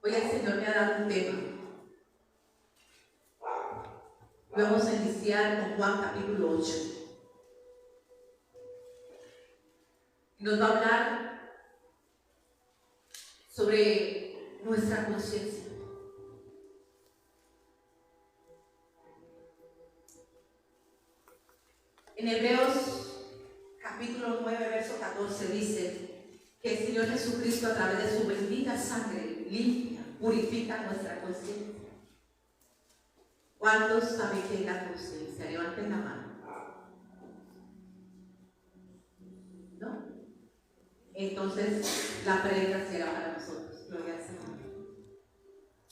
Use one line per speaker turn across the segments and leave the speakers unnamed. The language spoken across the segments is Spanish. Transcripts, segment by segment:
Hoy el Señor me ha dado un tema. Vamos a iniciar con Juan capítulo 8. Nos va a hablar sobre nuestra conciencia. En Hebreos capítulo 9, verso 14 dice que el Señor Jesucristo, a través de su bendita sangre, limpia, purifica nuestra conciencia. ¿Cuántos saben qué es la conciencia? Levanten la mano. ¿No? Entonces la predica será para nosotros. Gloria al Señor.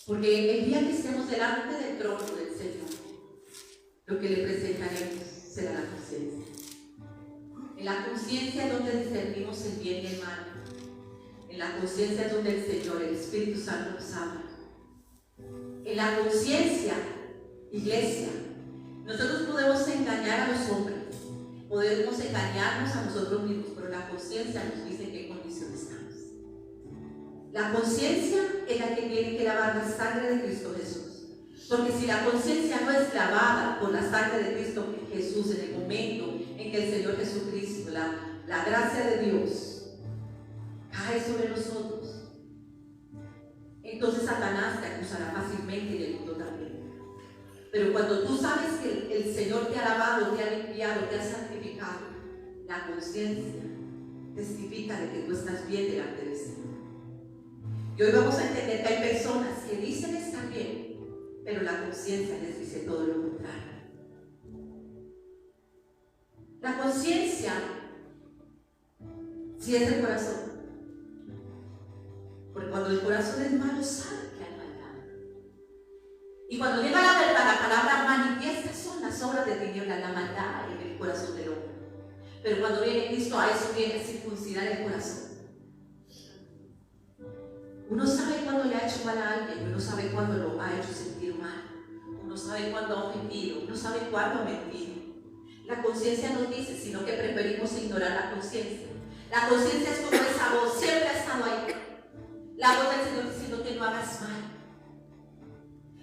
Porque el día que estemos delante del trono del Señor, lo que le presentaremos será la conciencia. En la conciencia es donde discernimos el bien y el mal. En la conciencia es donde el Señor, el Espíritu Santo, nos habla. En la conciencia, iglesia, nosotros podemos engañar a los hombres, podemos engañarnos a nosotros mismos, pero la conciencia nos dice en qué condición estamos. La conciencia es la que tiene que lavar la sangre de Cristo Jesús. Porque si la conciencia no es lavada por la sangre de Cristo Jesús en el momento en que el Señor Jesucristo, la gracia de Dios, cae sobre nosotros, entonces Satanás te acusará fácilmente y el mundo también. Pero cuando tú sabes que el Señor te ha lavado, te ha limpiado, te ha santificado, la conciencia testifica de que tú estás bien delante del Señor. Y hoy vamos a entender que hay personas que dicen estar bien, pero la conciencia les dice todo lo contrario. La conciencia, si es del corazón, porque cuando el corazón es malo, sabe que hay maldad. Y cuando llega la verdad, la palabra manifiesta son las obras de tinieblas, la maldad en el corazón del hombre. Pero cuando viene Cristo, a eso viene a circuncidar el corazón. Uno sabe cuándo le ha hecho mal a alguien, uno sabe cuándo lo ha hecho sentir mal, uno sabe cuándo ha ofendido, uno sabe cuándo ha mentido. La conciencia nos dice, sino que preferimos ignorar la conciencia. La conciencia es como esa voz, siempre ha estado ahí. La voz del Señor diciendo que no hagas mal.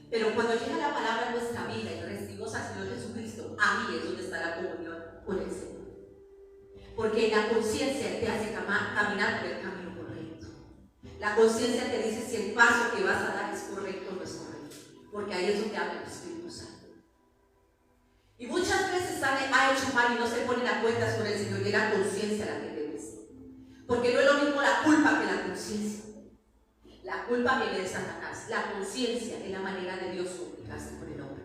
Pero cuando llega la palabra a nuestra vida y recibimos al Señor Jesucristo, ahí es donde está la comunión con el Señor. Porque la conciencia te hace caminar por el camino correcto. La conciencia te dice si el paso que vas a dar es correcto o no es correcto. Porque ahí es donde habla el Espíritu Santo. Y muchas veces ha hecho mal y no se pone la cuenta sobre el Señor, y es la conciencia la que te dice. Porque no es lo mismo la culpa que la conciencia. La culpa viene de Satanás. La conciencia es la manera de Dios comunicarse con el hombre.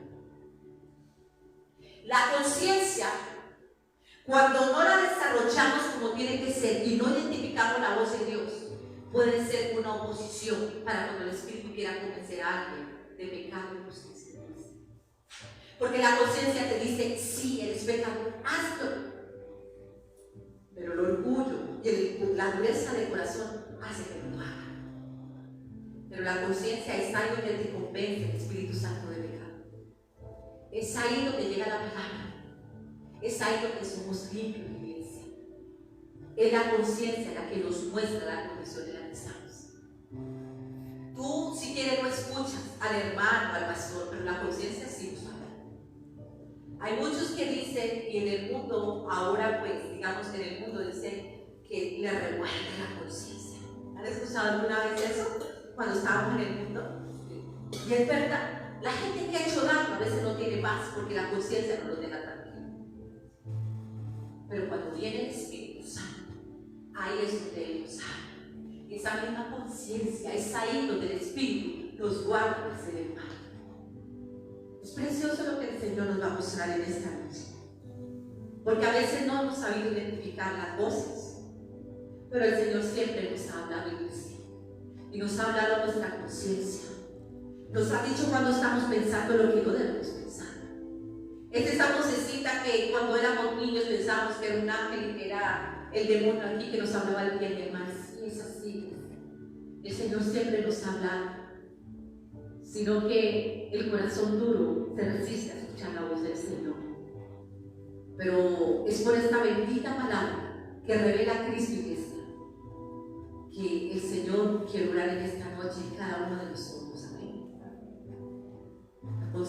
La conciencia, cuando no la desarrollamos como tiene que ser y no identificamos la voz de Dios, puede ser una oposición para cuando el Espíritu quiera convencer a alguien de pecado y justicia. Porque la conciencia te dice, sí, eres pecador, hazlo. Pero el orgullo y la dureza del corazón hace que no lo haga. Pero la conciencia es ahí donde te convence el Espíritu Santo de pecado. Es ahí donde llega la palabra. Es ahí donde somos limpios, iglesia. Es la conciencia la que nos muestra la condición en la que estamos. Tú, si quieres, no escuchas al hermano, al pastor, pero la conciencia sí nos habla. Hay muchos que dicen, y en el mundo, ahora pues, digamos que en el mundo dicen que le revuelve la conciencia. ¿Han escuchado alguna vez eso? Cuando estábamos en el mundo. Y es verdad, la gente que ha hecho daño a veces no tiene paz porque la conciencia no lo deja tranquilo. Pero cuando viene el Espíritu Santo, ahí es donde Él nos habla. Esa misma conciencia es ahí donde el Espíritu nos guarda de hacer el mal. Es precioso lo que el Señor nos va a mostrar en esta noche. Porque a veces no hemos sabido identificar las voces, pero el Señor siempre nos ha hablado en sí. Y nos ha hablado nuestra conciencia. Nos ha dicho cuando estamos pensando lo que no debemos pensar. Es esa vocecita que cuando éramos niños pensábamos que era un ángel y que era el demonio aquí que nos hablaba del bien y del mal. Sí, es así. El Señor siempre nos ha hablado. Sino que el corazón duro se resiste a escuchar la voz del Señor. Pero es por esta bendita palabra que revela a Cristo, iglesia, que el Señor quiere orar en esta noche en cada uno de nosotros.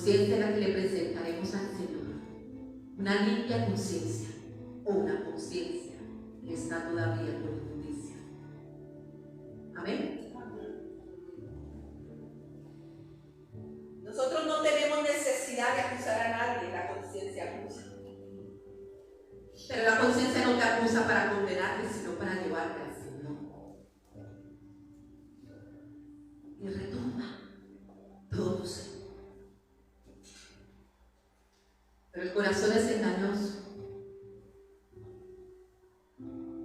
conciencia es la que le presentaremos al Señor. Una limpia conciencia o una conciencia que está todavía por inmundicia. Amén. Nosotros no tenemos necesidad de acusar a nadie, la conciencia acusa. Pero la conciencia no te acusa para condenarte, sino para llevarte al Señor. Y retoma todos. Pero el corazón es engañoso.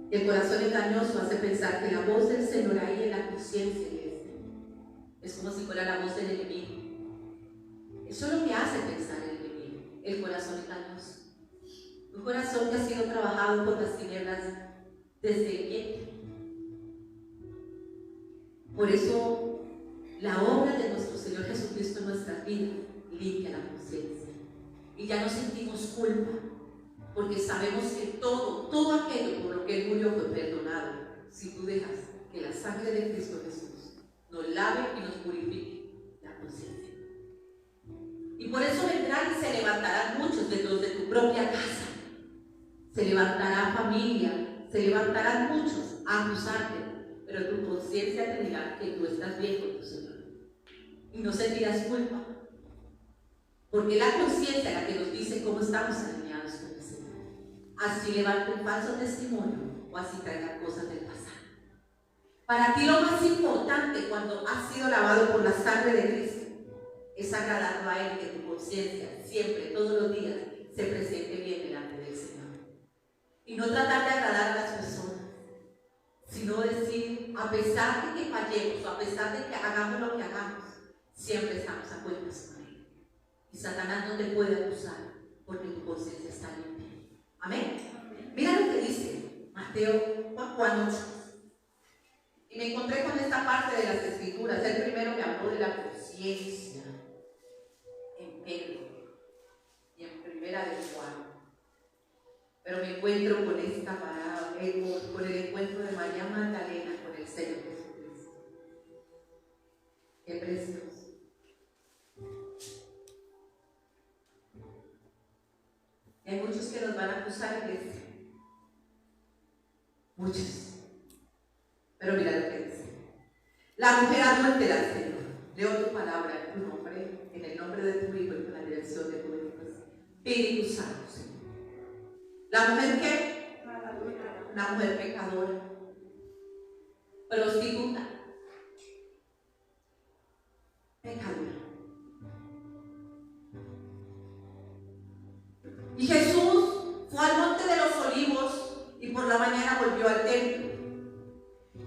Y el corazón engañoso hace pensar que la voz del Señor ahí en la conciencia es como si fuera la voz del enemigo. Eso es lo que hace pensar el enemigo, el corazón engañoso. Un corazón que ha sido trabajado por las tinieblas desde el vientre. Por eso, la obra de nuestro Señor Jesucristo en nuestra vida limpia la conciencia. Y ya no sentimos culpa, porque sabemos que todo aquello por lo que Él murió fue perdonado. Si tú dejas que la sangre de Cristo Jesús nos lave y nos purifique la conciencia. Y por eso vendrán y se levantarán muchos de los de tu propia casa. Se levantará familia, se levantarán muchos a acusarte, pero tu conciencia te dirá que tú estás bien con tu Señor. Y no sentirás culpa, porque la conciencia es la que nos dice cómo estamos alineados con el Señor. Así levante un falso testimonio o así traiga cosas del pasado. Para ti lo más importante cuando has sido lavado por la sangre de Cristo es agradarlo a Él, que tu conciencia siempre, todos los días, se presente bien delante del Señor. Y no tratar de agradar a las personas, sino decir, a pesar de que fallemos o a pesar de que hagamos lo que hagamos, siempre estamos a cuentas con Él. Y Satanás no te puede acusar porque tu conciencia está limpia. Amén. Mira lo que dice Mateo 4:8. Y me encontré con esta parte de las Escrituras. El primero me habló de la conciencia en Pedro y en Primera de Juan. Pero me encuentro con esta parada, con el encuentro de María Magdalena con el Señor Jesucristo. Qué precioso. Hay muchos que nos van a acusar, iglesia. Muchos. Pero mira lo que dice. La mujer adúltera, Señor. Leo tu palabra en tu nombre, en el nombre de tu Hijo y con la dirección de tu Espíritu Santo, Señor. ¿La mujer qué? Una mujer pecadora, prostituta, pecadora. Y Jesús fue al monte de los Olivos y por la mañana volvió al templo.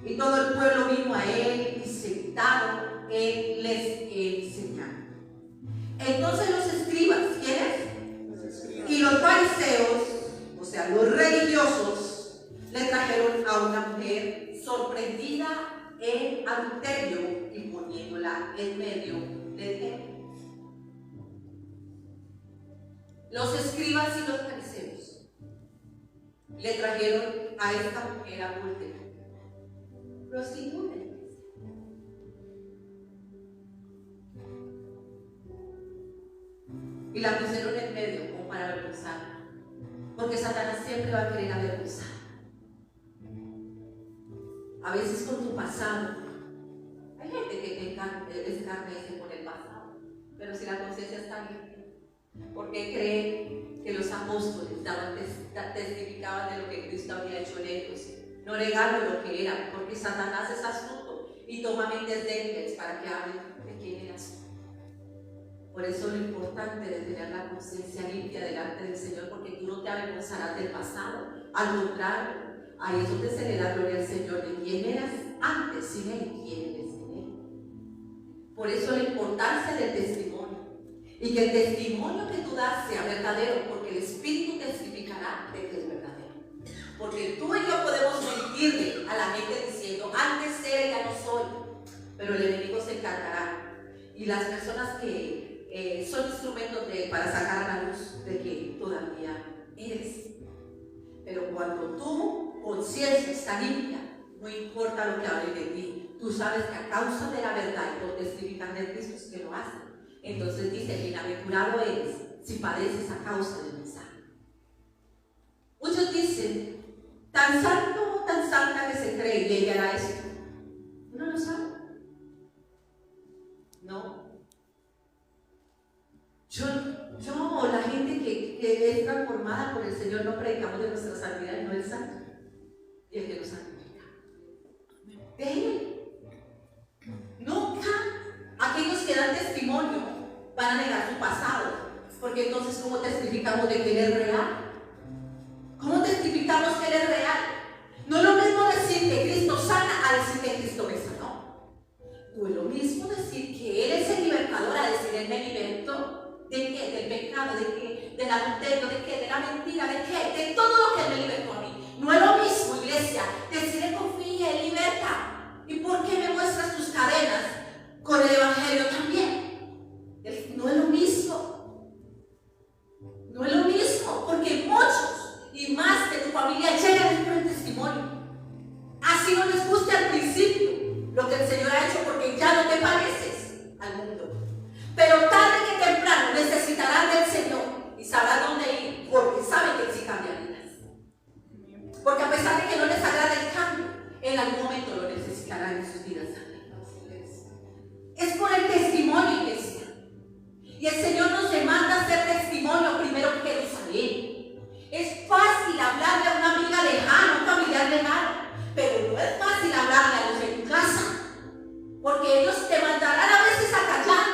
Y todo el pueblo vino a él y sentado él les enseñaba. Entonces los escribas, ¿quiénes? Y los fariseos, o sea, los religiosos, le trajeron a una mujer sorprendida en adulterio y poniéndola en medio del templo. Los escribas y los fariseos le trajeron a esta mujer adúltera, prostituta. Y la pusieron en medio como para avergonzarla, porque Satanás siempre va a querer avergonzar. A veces con tu pasado. Hay gente que escarnece con el pasado, pero si la conciencia está limpia, porque creen que los apóstoles testificaban de lo que Cristo había hecho en ellos, no negando lo que eran, porque Satanás es astuto y toma mentes débiles para que hablen de quién eras. Por eso lo importante de tener la conciencia limpia delante del Señor, porque tú no te avergonzarás del pasado. Al contrario, ahí es donde se le da gloria al Señor de quién eras antes sin Él y quién eres en Él. Por eso la importancia del testimonio. Y que el testimonio que tú das sea verdadero, porque el Espíritu testificará de que es verdadero. Porque tú y yo podemos mentirle a la gente diciendo, antes era y ya no soy, pero el enemigo se encargará. Y las personas que son instrumentos para sacar a la luz de que todavía eres. Pero cuando tu conciencia está limpia, no importa lo que hable de ti, tú sabes que a causa de la verdad y por testificar de Cristo es que lo hacen. Entonces dice, bienaventurado eres si padeces a causa del mensaje. Muchos dicen, tan santo o tan santa que se cree, y ella hará esto. Uno no sabe. No. Yo, la gente que es transformada por el Señor, no predicamos de nuestra santidad, no es santo. Y el que nos santifica. De Él. Nunca aquellos que dan testimonio van a negar su pasado. Porque entonces, ¿cómo testificamos de que Él es real? ¿Cómo testificamos que Él es real? No es lo mismo decir que Cristo sana a decir que Cristo me sanó. No es lo mismo decir que Él es el libertador a decir Él me libertó. ¿De qué? Del pecado, ¿de qué? Del adulterio, ¿de qué? De la mentira, ¿de qué? De todo lo que Él me libertó a mí. No es lo mismo, iglesia, decir Él confía, Él liberta. ¿Y por qué me muestras tus cadenas? Con el Evangelio también. No es lo mismo. No es lo mismo, porque muchos y más de tu familia llegan por el testimonio. Así no les guste al principio lo que el Señor ha hecho, porque ya no te pareces al mundo. Pero tarde que temprano necesitarán del Señor y sabrán dónde ir, porque saben que Él sí cambia vidas. Porque a pesar de que no les agrada el cambio, en algún momento lo necesitarán en sus vidas también. Es por el testimonio, iglesia. Y el Señor nos demanda hacer testimonio primero en Jerusalén. Es fácil hablarle a una amiga lejana, un familiar lejano, pero no es fácil hablarle a los de tu casa, porque ellos te mandarán a veces a callar,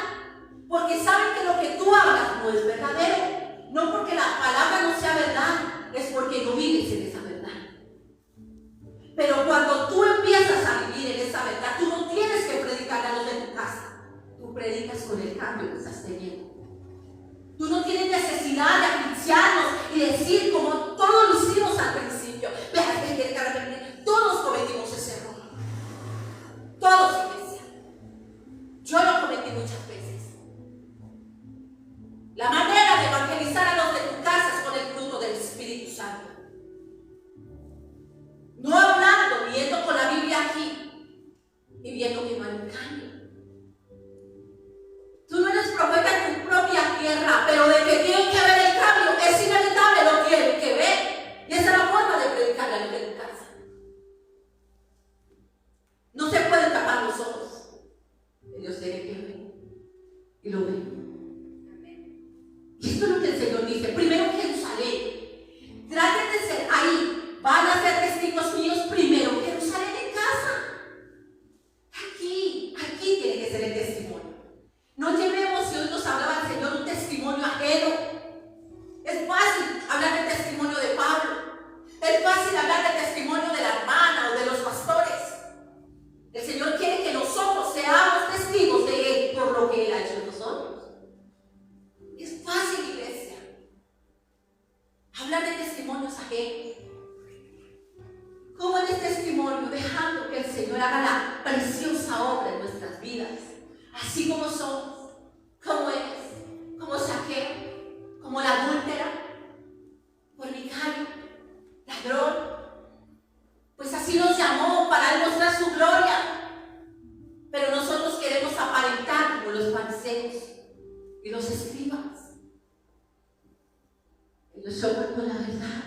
porque saben que lo que tú hablas no es verdadero. No porque la palabra no sea verdad, es porque no vives en esa verdad. Pero cuando tú empiezas a vivir en esa verdad, tú no tienes que predicar a los de tu casa. Tú predicas con el cambio que estás teniendo. Tú no tienes necesidad de asfixiarnos y decir como todos lo hicimos al principio. Vean que quiere cargar. Todos cometimos ese error. Todos, iglesia. Yo lo cometí muchas veces. La manera de evangelizar a los de tu casa es con el fruto del Espíritu Santo. No hablando, viendo con la Biblia aquí y viendo que no hay un cambio. Tú no eres profeta en tu propia tierra, pero de que tienen que ver el cambio es inevitable, lo tienen que ver. Y esa es la forma de predicarle a los de tu casa. No se pueden tapar los ojos. Ellos tienen que ver y lo ven. Y esto es lo que el Señor dice. Primero en Jerusalén. Traten de ser ahí. Van a ser testigos míos primero en Jerusalén, en casa. Aquí tiene que ser el testimonio. No llevemos, si hoy nos hablaba el Señor, un testimonio ajeno. Es fácil hablar del testimonio de Pablo. Es fácil hablar del testimonio de la hermana o de los pastores. El Señor quiere que nosotros seamos testigos de Él por lo que Él ha hecho en nosotros. Es fácil, iglesia, hablar de testimonios ajenos. ¿Cómo es el testimonio? Dejando que el Señor haga la preciosa obra en nuestras vidas. Así como somos, como eres, como Zaqueo, como la adúltera, fornicario, ladrón. Pues así nos llamó para Él mostrar su gloria. Pero nosotros queremos aparentar como los fariseos y los escribas. Ellos son con la verdad.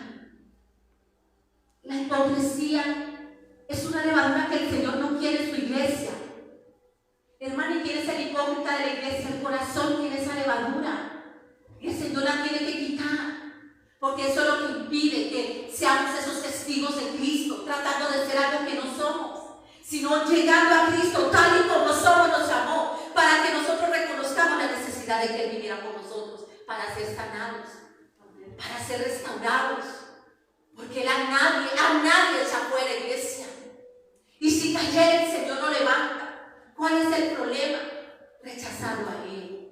La hipocresía es una levadura que el Señor no quiere en su iglesia. Hermano, ¿y quién es el hipócrita de la iglesia? El corazón tiene esa levadura. Y el Señor la tiene que quitar. Porque eso es lo que impide que seamos esos testigos de Cristo, tratando de ser algo que no somos, sino llegando a Cristo tal y como somos, nos llamó, para que nosotros reconozcamos la necesidad de que Él viniera por nosotros, para ser sanados, para ser restaurados. Porque Él a nadie echa fuera, iglesia. Y si cayera, el Señor lo levanta. ¿Cuál es el problema? Rechazarlo a Él.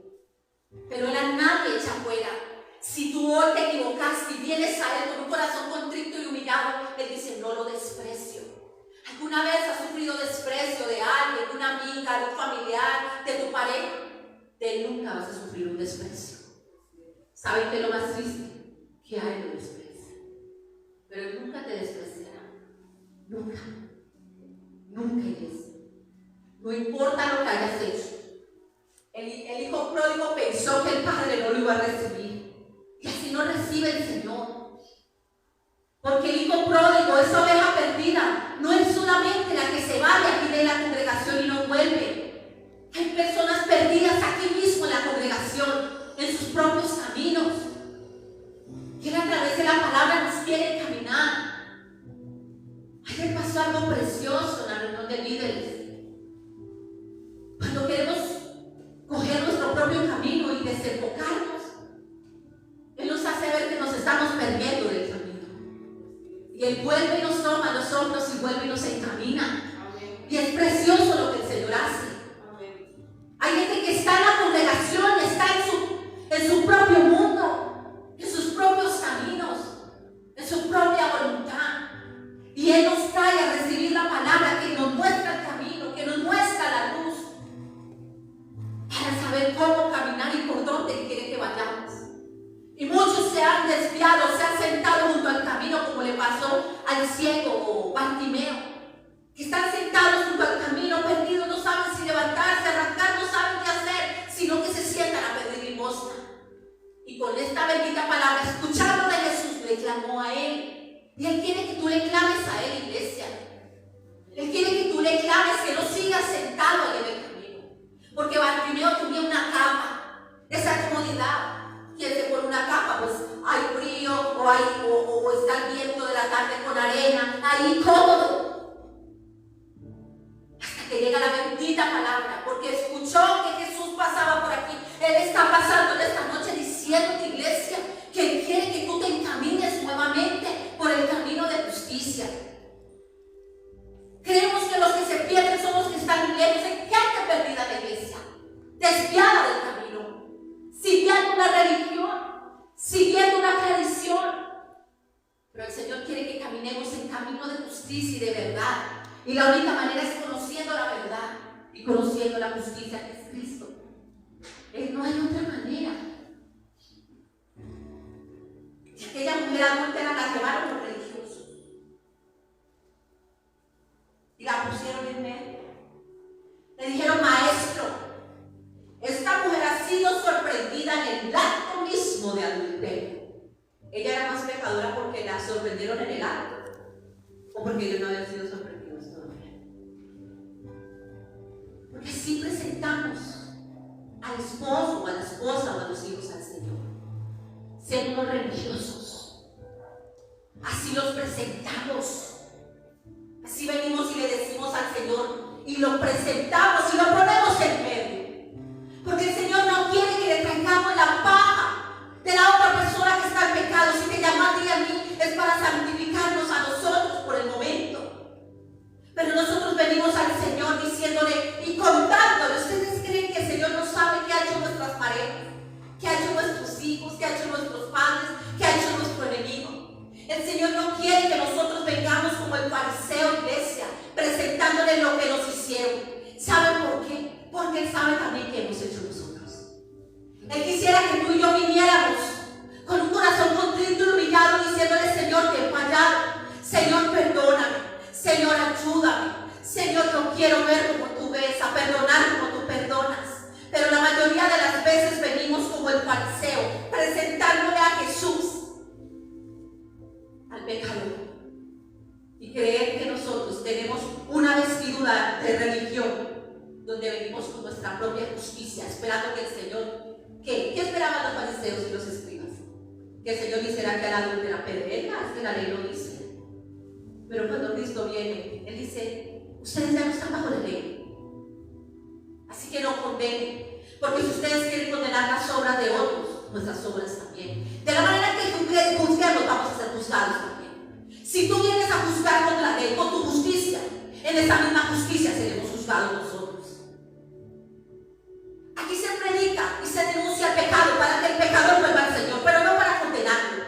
Pero Él a nadie echa fuera. Si tú hoy te equivocaste y vienes a Él con un corazón contrito y humillado, Él dice, no lo desprecio. ¿Alguna vez has sufrido desprecio de alguien, de una amiga, de un familiar, de tu pareja? De Él nunca vas a sufrir un desprecio. ¿Saben qué es lo más triste? Que a Él lo desprecia. Pero Él nunca te despreciará. Nunca. Nunca, iglesia. No importa lo que hayas hecho. El hijo pródigo pensó que el padre no lo iba a recibir. Y así no recibe el Señor. Porque el hijo pródigo, esa oveja perdida, no es solamente la que se va de aquí de la congregación y no vuelve. Hay personas perdidas aquí mismo en la congregación, en sus propios caminos. Que a través de la palabra nos quiere caminar. Ayer pasó algo precioso en la reunión de líderes. Cuando queremos coger nuestro propio camino y desenfocarnos, Él nos hace ver que nos estamos perdiendo del camino. Y Él vuelve y nos toma los hombros y vuelve y nos encamina. Amén. Y es precioso lo que el Señor hace. Amén. Hay gente que está en la congregación, está en su propio mundo, en sus propios caminos, en su propia voluntad. Y Él nos trae a recibir la palabra que nos muestra el camino, que nos muestra la luz, para saber cómo caminar y por dónde Él quiere que vayamos. Y muchos se han desviado, se han sentado junto al camino, como le pasó al ciego o Bartimeo, que están sentados junto al camino, perdidos, no saben si levantarse, arrancar, no saben qué hacer, sino que se sientan a pedir limosna. Y con esta bendita palabra, escuchando de Jesús, le clamó a Él. Y Él quiere que tú le clames a Él, iglesia. Él quiere que tú le clames, que no sigas sentado en el camino. Porque Bartimeo tenía una cama, esa comodidad. Quien se pone una capa, pues hay frío o está el viento de la tarde con arena, ahí cómodo. Hasta que llega la bendita palabra, porque escuchó que Jesús pasaba por aquí. Él está pasando en esta noche diciendo, iglesia, que Él quiere que tú te encamines nuevamente por el camino de justicia. Creemos que los que se pierden son los que están lejos. Hay gente perdida en la iglesia, desviada del camino, siguiendo una religión, siguiendo una tradición. Pero el Señor quiere que caminemos en camino de justicia y de verdad. Y la única manera es conociendo la verdad y conociendo la justicia que es Cristo. No hay otra manera. Y aquella mujer adúltera la llevaron los religiosos y la pusieron en medio. Le dijeron, maestro, esta mujer ha sido sorprendida en el acto mismo de adulterio. Ella era más pecadora porque la sorprendieron en el acto o porque ellos no habían sido sorprendidos todavía. Porque si presentamos al esposo o a la esposa o a los hijos al Señor, siendo unos religiosos, así los presentamos, así venimos y le decimos al Señor y lo presentamos y lo ponemos en medio, porque el Señor no quiere que le traigamos la paja de la otra persona que está en pecado. Si te llama a ti y a mí es para santificarnos a nosotros por el momento, pero nosotros venimos al Señor diciéndole y contándole. ¿Ustedes creen que el Señor no sabe qué ha hecho nuestras parejas, qué ha hecho nuestros hijos, qué ha hecho nuestros padres, qué ha hecho nuestro enemigo? El Señor no quiere que nosotros vengamos como el fariseo, iglesia, presentándole lo que nos hicieron. ¿Saben por qué? Porque Él sabe también qué hemos hecho nosotros. Él quisiera que tú y yo viniéramos con un corazón contrito y humillado, diciéndole, Señor, te he fallado, Señor, perdóname, Señor, ayúdame, Señor, yo quiero ver como tú ves, a perdonar como tú perdonas. Pero la mayoría de las veces venimos como el fariseo, presentándole a Jesús, al pecador, y creer que nosotros tenemos una vestidura de religión, donde venimos con nuestra propia justicia, esperando que el Señor, ¿qué esperaban los fariseos y los escribas? Que el Señor dijera que al adúltero apedrea, es que la ley lo dice. Pero cuando Cristo viene, Él dice, ustedes ya no están bajo la ley, así que no condenen, porque si ustedes quieren condenar las obras de otros, nuestras obras también. De la manera que juzguemos, vamos a ser juzgados también. Si tú vienes a juzgar con la ley, con tu justicia, en esa misma justicia seremos juzgados nosotros. Aquí se predica y se denuncia el pecado para que el pecador vuelva al Señor, pero no para condenarlo.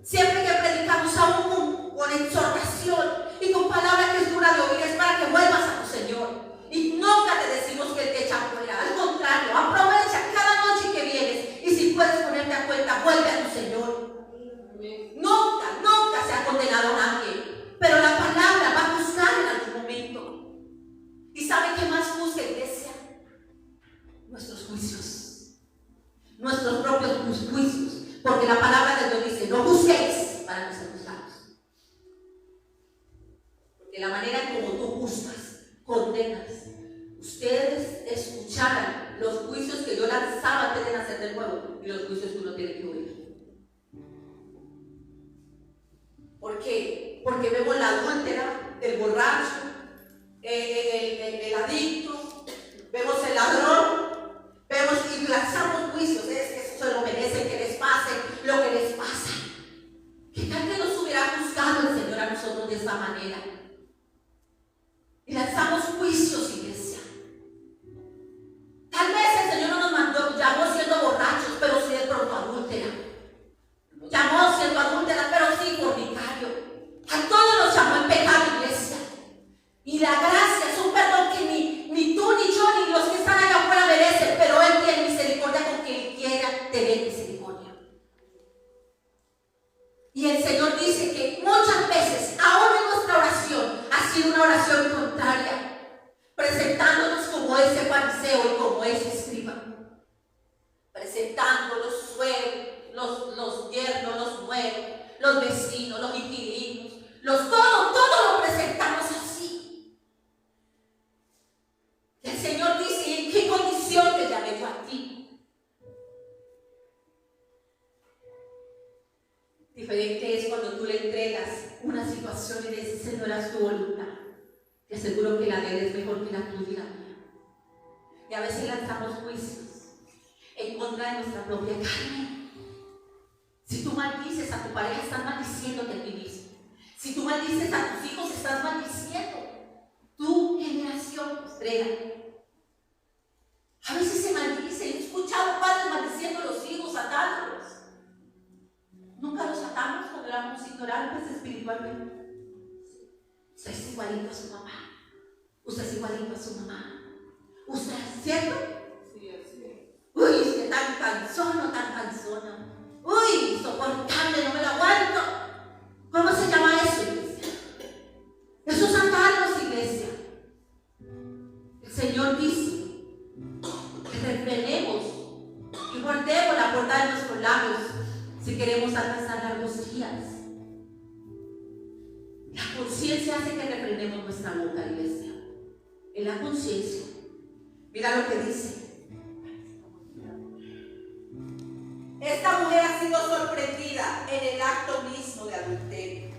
Siempre que predicamos aún con exhortación y con palabra que es dura de oír, es para que vuelvas a tu Señor. Y nunca te decimos que Él te echa fuera, al contrario, aprovecha cada noche que vienes y si puedes ponerte a cuenta, vuelve a tu Señor. Nunca se ha condenado a nadie, pero la palabra va a juzgar en algún momento. ¿Y sabe qué más juzga, iglesia? nuestros juicios, nuestros propios juicios, porque la palabra de Dios dice: no juzguéis para no ser juzgados. Porque la manera en como tú juzgas, condenas. Ustedes escucharan los juicios que yo lanzaba antes de nacer de nuevo y los juicios que uno tiene que oír. ¿Por qué? Porque vemos la adúltera, el borracho, el adicto, vemos el ladrón, vemos y lanzamos juicios. Es que eso se lo merecen, que les pase lo que les pasa. ¿Qué tal que nos hubiera juzgado el Señor a nosotros de esa manera? Y lanzamos juicios, iglesia. Tal vez el Señor no nos mandó, llamó siendo borrachos, pero sí de pronto adúltera. Llamó siendo adúltera, pero sí fornicario. A todos nos llamó en pecado, iglesia. Y la gracia es un perdón que ni tú, ni yo, ni los que están allá afuera merecen, pero Él tiene misericordia con quien quiera tener misericordia. Y el Señor dice que muchas veces, aún en nuestra oración, ha sido una oración contraria, presentándonos como ese fariseo y como ese escriba, presentando los suegros, los yernos, los nueros, los vecinos, los inquilinos, todo lo presentamos así. Y el Señor dice: ¿en qué condición te llamé yo a ti? Diferente es cuando tú le entregas una situación y le dices: Señor, haz tu voluntad. Te aseguro que la de Él es mejor que la tuya y la mía. Y a veces lanzamos juicios en contra de nuestra propia carne. Si tú maldices a tu pareja, estás maldiciéndote a ti mismo. Si tú maldices a tus hijos, estás maldiciendo tu generación postrera. A veces se maldice. He escuchado padres maldiciendo a los hijos, atándolos. Nunca los atamos cuando éramos ignorantes espiritualmente. Usted es igualito a su mamá. Usted es igualito a su mamá. ¿Usted es cierto? Sí, sí. Uy, usted tan cansona, tan cansona. Uy, insoportable, no me lo aguanto. ¿Cómo se llama eso, iglesia? Eso es sacarnos, iglesia. El Señor dice que refrenemos y guardemos la puerta de nuestros labios si queremos alcanzar largos días. La conciencia hace que refrenemos nuestra boca, iglesia. En la conciencia. Mira lo que dice. Esta mujer ha sido sorprendida en el acto mismo de adulterio.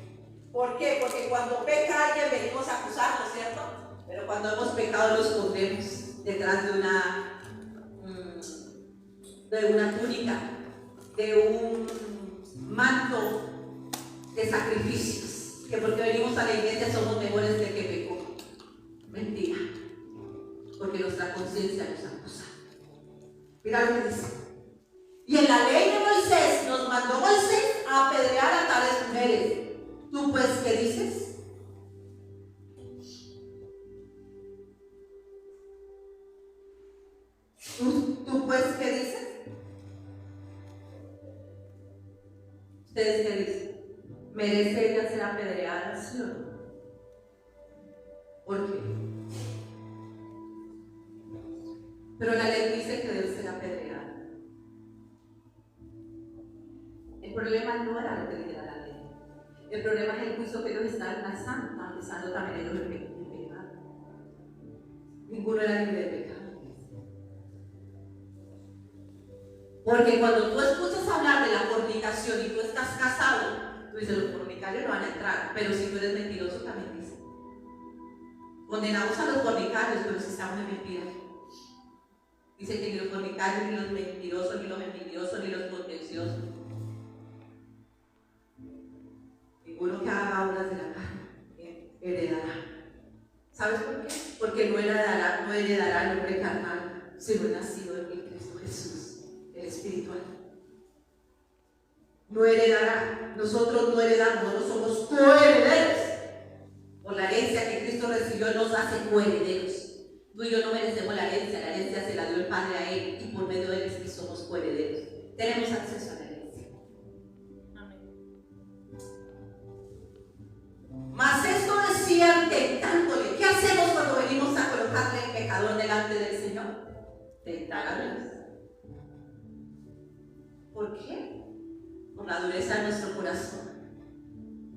¿Por qué? Porque cuando peca alguien venimos a acusarlo, ¿cierto? Pero cuando hemos pecado lo escondemos detrás de una túnica, de un manto de sacrificios, que porque venimos a la iglesia somos mejores del que pecó. Mentira, porque nuestra conciencia nos acusa. Mira lo que dice. Y en la ley de Moisés nos mandó Moisés a apedrear a tales mujeres. ¿Tú pues qué dices? ¿Tú pues qué dices? ¿Ustedes qué dicen? ¿Merece ella ser apedreada, sí o no? ¿Por qué? Pero la ley dice que debe ser apedreada. El problema no era lo que dijera la ley. El problema es el juicio que ellos estaban lanzando también ellos el pecado. Ninguno era libre de pecado. Porque cuando tú escuchas hablar de la fornicación y tú estás casado, tú dices: los fornicarios no van a entrar, pero si tú eres mentiroso también dice. Condenamos a los fornicarios, pero si estamos en mentira. Dice que ni los fornicarios, ni los mentirosos, ni los envidiosos, ni los contenciosos, ninguno que haga obras de la carne heredará. ¿Sabes por qué? Porque no heredará el hombre carnal, sino nacido en Cristo Jesús, el espiritual. No heredará. Nosotros no heredamos, no somos coherederos. Por la herencia que Cristo recibió nos hace coherederos. Tú y yo no merecemos la herencia se la dio el Padre a Él, y por medio de Él es que somos coherederos. Tenemos acceso a la herencia. Amén. Mas esto decían tentándole: ¿qué hacemos cuando venimos a colocarle el pecador delante del Señor? tentar a Dios. ¿Por qué? Por la dureza de nuestro corazón.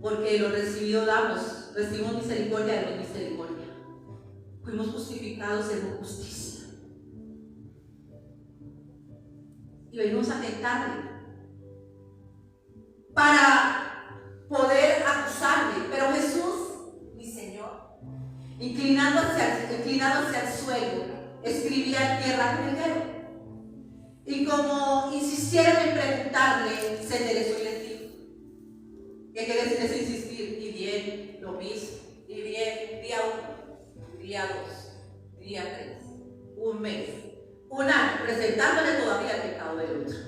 Porque lo recibido damos, recibimos misericordia, demos misericordia. Fuimos justificados en justicia. Y venimos a tentarle para poder acusarle. Pero Jesús, mi Señor, inclinado hacia el suelo, escribía en tierra con el dedo. Y como insistieron en preguntarle, se enderezó y les dijo. ¿Qué quiere decir eso, insistir? Y bien, lo mismo. Y bien, día 1, día 2, día 3, un mes, un año, presentándole todavía el pecado del otro.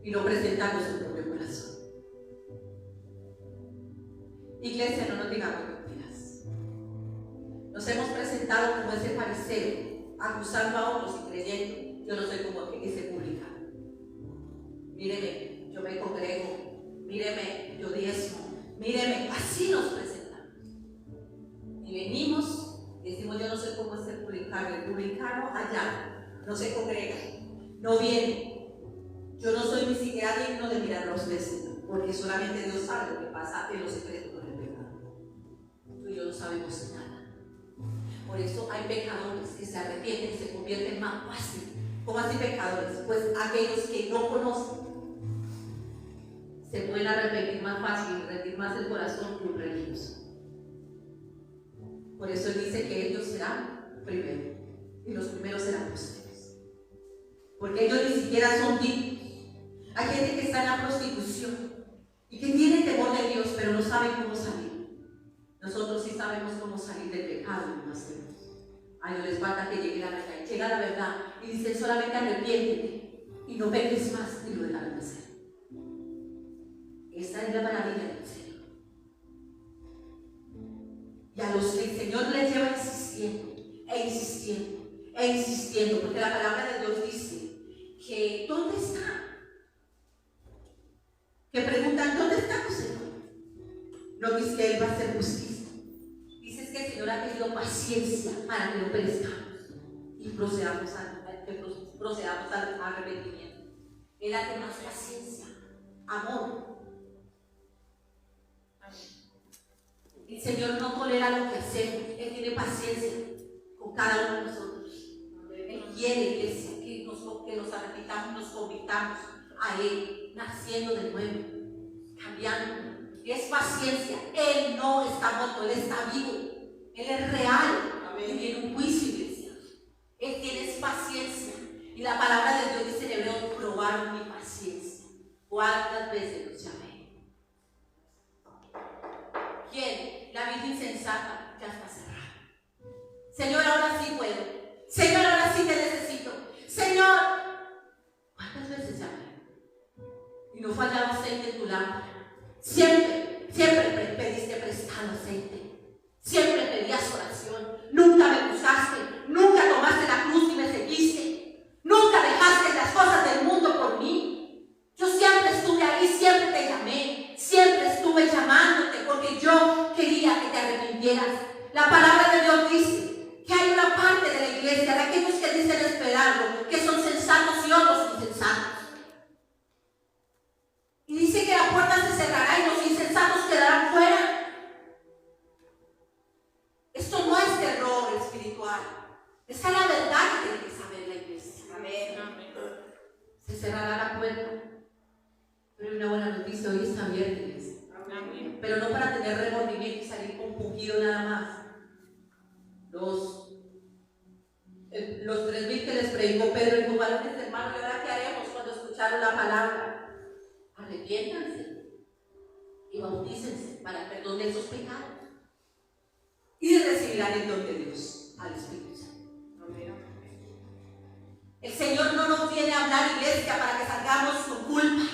Y no presentando su propio corazón. Iglesia, no nos digamos mentiras. Nos hemos presentado como ese fariseo, acusando a otros y creyendo, yo no soy como ese publicano. Míreme, yo me congrego, míreme, yo diezmo, míreme, así nos presentamos. Y venimos y decimos, yo no soy como ese publicano. El publicano allá no se congrega, no viene. Yo no soy ni siquiera digno de mirar a los vecinos, porque solamente Dios sabe lo que pasa en los secretos con el pecado. Tú y yo no sabemos nada. Por eso hay pecadores que se arrepienten y se convierten más fácil. ¿Cómo así pecadores? Pues aquellos que no conocen se pueden arrepentir más fácil y rendir más el corazón que un religioso. Por eso Él dice que ellos serán primero y los primeros serán postreros. Porque ellos ni siquiera son dignos. Hay gente que está en la prostitución y que tiene temor de Dios, pero no sabe cómo salir. Nosotros sí sabemos cómo salir del pecado y no hacemos. A ellos les falta que llegue la verdad. Y llega la verdad y dicen solamente arrepiéntete y no peques más, y lo dejaron de hacer. Esa es la maravilla del Señor. Y a los que el Señor les lleva insistiendo, e insistiendo, e insistiendo, porque la palabra de Dios dice que ¿dónde está? Que preguntan, ¿dónde está tu Señor? No dice que Él va a hacer justicia. Dices que el Señor ha tenido paciencia para que lo perezcamos y procedamos al arrepentimiento. Él ha tenido más paciencia, amor. El Señor no tolera lo que hacemos. Él tiene paciencia con cada uno de nosotros. Él quiere, iglesia, que nos arrepintamos, nos convirtamos a Él, naciendo de nuevo, cambiando. Es paciencia. Él no está muerto, Él está vivo. Él es real. Amén. Y tiene un juicio, iglesia. Él tiene paciencia. Y la palabra de Dios dice en hebreo, probaron mi paciencia. ¿Cuántas veces los llamé? ¿Quién? La vida insensata ya está cerrada. Señor, ahora sí puedo. Señor, ahora sí te necesito. Señor, ¿cuántas veces llamé? Y no fallaba aceite en tu lámpara. Siempre pediste prestado aceite. Siempre pedías oración. Nunca me buscaste. Nunca tomaste la cruz y me seguiste. Nunca dejaste las cosas del mundo por mí. Yo siempre estuve ahí, siempre te llamé. Siempre estuve llamándote porque yo quería que te arrepintieras. La palabra de Dios dice que hay una parte de la iglesia, de aquellos que dicen esperarlo, que son sensatos y otros insensatos. Y dice que la puerta se cerrará y los insensatos quedarán fuera. Esto no es terror espiritual. Esa es la verdad que tiene que saber la iglesia. Amén. Se cerrará la puerta. Pero hay una buena noticia, hoy está abierta, iglesia. Amén. Pero no para tener remordimiento y salir compungido nada más. Los 3,000 que les predicó Pedro y dijo, varones hermanos, ¿y ahora qué haremos cuando escucharon la palabra? Arrepiéntanse y bautícense para el perdón de esos pecados y recibirán el don de Dios al Espíritu Santo. El Señor no nos viene a hablar, iglesia, para que salgamos con culpa,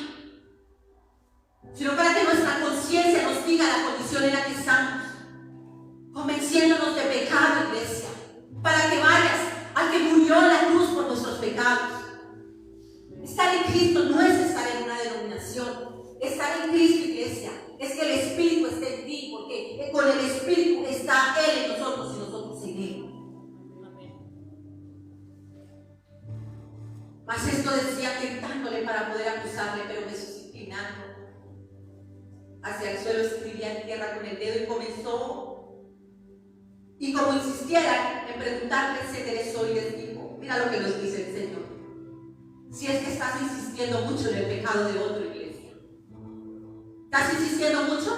sino para que nuestra conciencia nos diga la condición en la que estamos, convenciéndonos de pecado, iglesia, para que vayas al que murió en la cruz por nuestros pecados. Estar en Cristo no es estar en una denominación. Estar en Cristo, iglesia, es que el Espíritu esté en ti, porque con el Espíritu está Él en nosotros y nosotros en Él. tierra con el dedo y comenzó, y como insistieran en preguntarle quién eres hoy, les dijo, mira lo que nos dice el Señor. Si es que estás insistiendo mucho en el pecado de otro, iglesia. ¿Estás insistiendo mucho?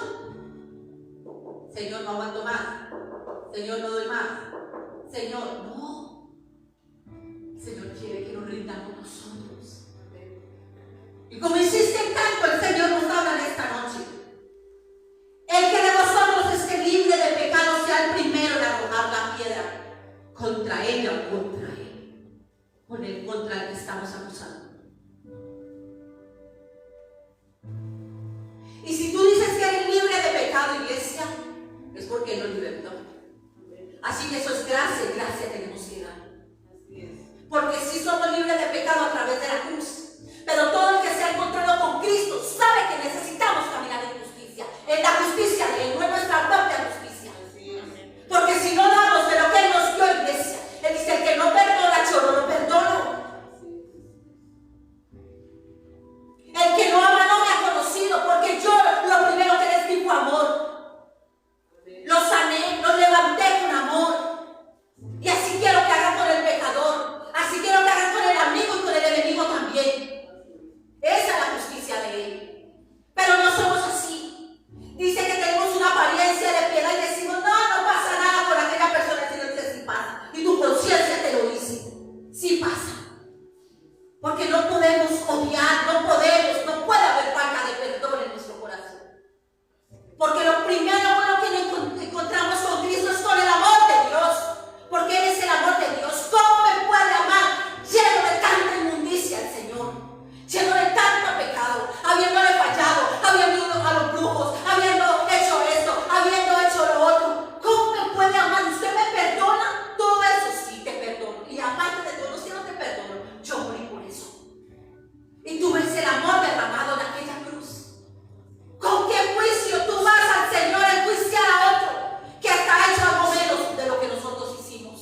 Señor, no aguanto más. Señor, no doy más. Señor, no. El Señor quiere que nos rindamos nosotros. Y como insisten tanto, el Señor nos habla en esta noche. El que de vosotros esté libre de pecado sea el primero en arrojar la piedra contra ella o contra él. Contra el que estamos acusando. Y si tú dices que eres libre de pecado, iglesia, es porque Él nos libertó. Así que eso es gracia, y gracia tenemos que dar. Porque sí somos libres de pecado a través de la cruz. Pero todo el que se ha encontrado con Cristo sabe que necesitamos caminar en justicia. En la justicia de Él, no en nuestra propia justicia. Porque si no damos de lo que Él nos dio, iglesia, Él dice, el que no perdona, yo no lo perdono. El que no ama no me ha conocido, porque yo lo primero que les di fue amor. Los sané, los levanté con amor. Y así quiero que hagan con el pecador. Así quiero que hagan con el amigo y con el enemigo también. Esa es la justicia de Él. Pero no somos así. Dice que tenemos una apariencia de piedad y decimos, no pasa nada con aquella persona. El Señor dice, sí pasa. Y tu conciencia te lo dice. Sí pasa. Porque no podemos odiar, no puede haber falta de perdón en nuestro corazón. Porque lo primero que encontramos con Cristo es con el amor de Dios. Porque Él es el amor de Dios. ¿Cómo me puede amar lleno de tanta inmundicia el Señor? Lleno de tanto pecado, habiéndole fallado, habiendo ido a los brujos, habiendo hecho esto, habiendo hecho lo otro. ¿Cómo me puede amar? ¿Usted me perdona? Todo eso sí te perdono. Y aparte de todo, si no te perdono, yo morí por eso. Y tú ves el amor derramado en aquella cruz. ¿Con qué juicio tú vas al Señor a enjuiciar a otro que hasta ha hecho algo menos de lo que nosotros hicimos?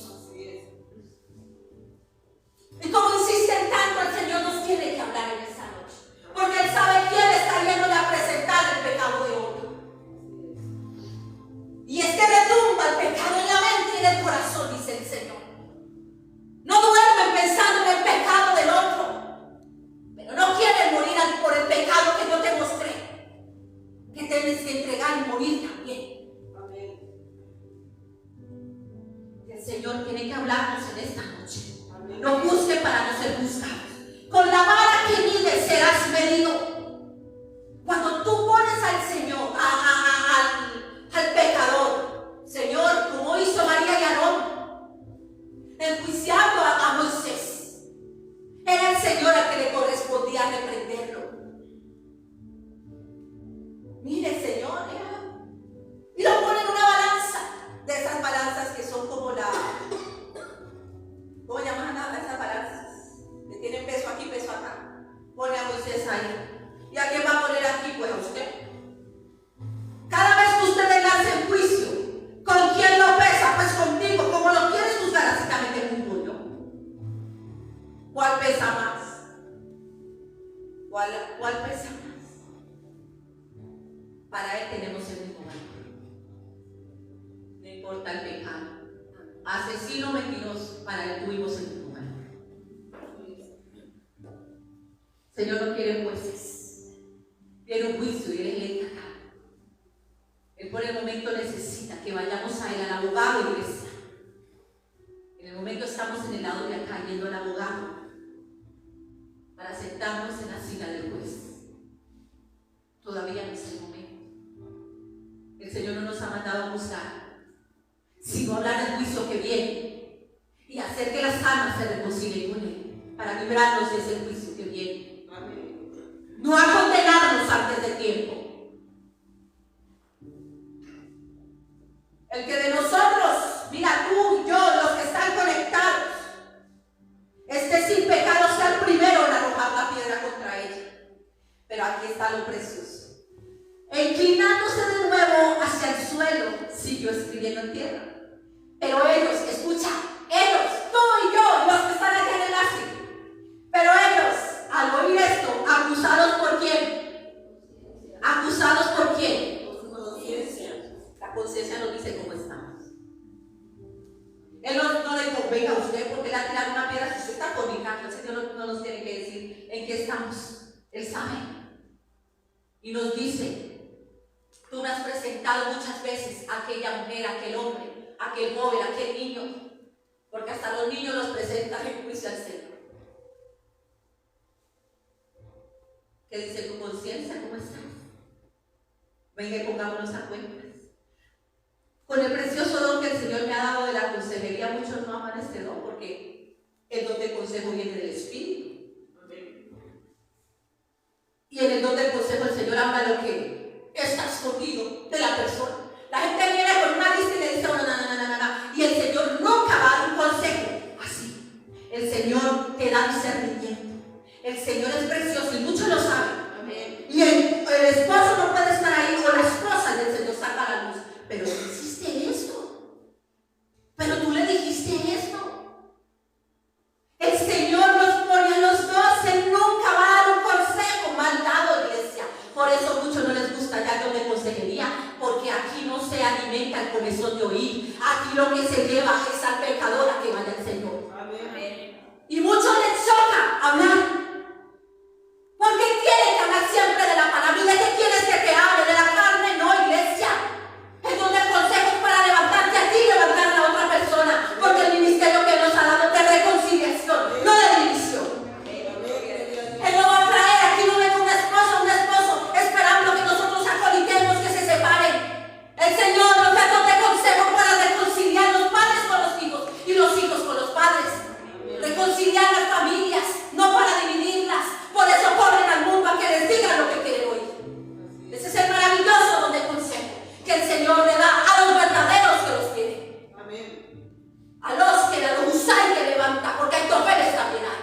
Y como insisten tanto, el Señor nos tiene que hablar en esta noche. Porque Él sabe quién está yéndole a presentar el pecado de otro. Y es que retumba el pecado en la mente y en el corazón, dice el Señor. No duermen pensando en el pecado del otro. Pero no quieren morir por el pecado que yo te mostré. Que tienes que entregar y morir también. Amén. El Señor tiene que hablarnos en esta noche. Amén. No busque para no ser juzgados. Con la vara que mides serás medido. Cuando tú pones al Señor, al pecador, Señor, como hizo María y Aarón, enjuiciando a Moisés, era el Señor al que le correspondía reprenderlo. Mire, Señor, y lo pone en una balanza, de esas balanzas que son como ¿cómo llaman esas balanzas? Que tienen peso aquí, peso acá. Pone a Moisés ahí. ¿Y a quién va a poner aquí? Pues a usted. Cada vez que usted le lance en juicio, ¿con quién lo pesa? Pues contigo. Como lo quieres juzgar, así también te juzgo yo. ¿Cuál pesa más? ¿Cuál pesa más? Para Él tenemos el mismo valor. No importa el pecado. Asesino, mentiroso, para Él tuvimos el mismo valor. Señor no quiere jueces. Tiene un juicio y Él es el encargado. Él por el momento necesita que vayamos a Él, al abogado, iglesia. En el momento estamos en el lado de acá, yendo al abogado, para sentarnos en la silla del juez. Todavía no es el momento. El Señor no nos ha mandado a juzgar, sino a hablar del juicio que viene y hacer que las almas se reconcilien con Él para librarnos de ese juicio que viene. Amén. No a condenarnos antes de tiempo. El que de nosotros, mira tú y yo, los que están conectados, esté sin pecado, sea el primero en arrojar la piedra contra ella. Pero aquí está lo precioso. E inclinándose de nuevo hacia el suelo, siguió escribiendo en tierra. Pero ellos, escucha, ellos, tú y yo, los que están aquí en el ácido. Pero ellos, al oír esto, ¿acusados por quién? ¿Acusados por quién? Por su conciencia. conciencia nos dice cómo estamos. Él no le dijo, venga usted, porque le ha tirado una piedra. Si usted está fornicando, el Señor no nos tiene que decir en qué estamos. Él sabe. Y nos dice, tú me has presentado muchas veces a aquella mujer, a aquel hombre, a aquel joven, a aquel niño, porque hasta los niños los presentan en juicio al Señor. ¿Qué dice tu conciencia? ¿Cómo estás? Venga y pongámonos a cuentas. Con el precioso don que el Señor me ha dado de la consejería, muchos no aman este don, porque el don del consejo viene del Espíritu. Y en el don del consejo el Señor habla lo que está escondido de la persona. La gente viene con una lista y le dice, no. Y el Señor nunca va a dar un consejo así. El Señor te da discernimiento. El Señor es precioso y muchos lo saben. Amén. Y el esposo no puede estar ahí, o la esposa del Señor saca la luz. Pero tú hiciste esto. Pero tú le dijiste esto. El Señor nos pone a los dos. Él nunca va a dar un consejo mal dado, iglesia. Por eso muchos no les gusta ya donde consejería, porque aquí no se alimenta el comezón de oír. Aquí lo que se lleva es al pecador a que vaya al Señor. Amén. Y muchos les choca hablar. Porque tienen que hablar siempre de la palabra. ¿Y de qué quieres que te hable? ¿De la carne? No, iglesia. Es donde el consejo es para levantarte a ti y levantar a la otra persona. Porque el ministerio que nos ha dado es de reconciliación, no de división. Él no va a traer, aquí no ven un esposo esperando que nosotros acolitemos, que se separen. El Señor nos da don de consejo para reconciliar los padres con los hijos y los hijos con los padres. Reconciliar las familias, no para dividirlas. Por eso corren al mundo a que les digan lo que quieren oír. Ese es el maravilloso don de consejo que el Señor le da a los verdaderos que los tienen. Amén. A los que los usa y que levanta, porque hay topeles también hay.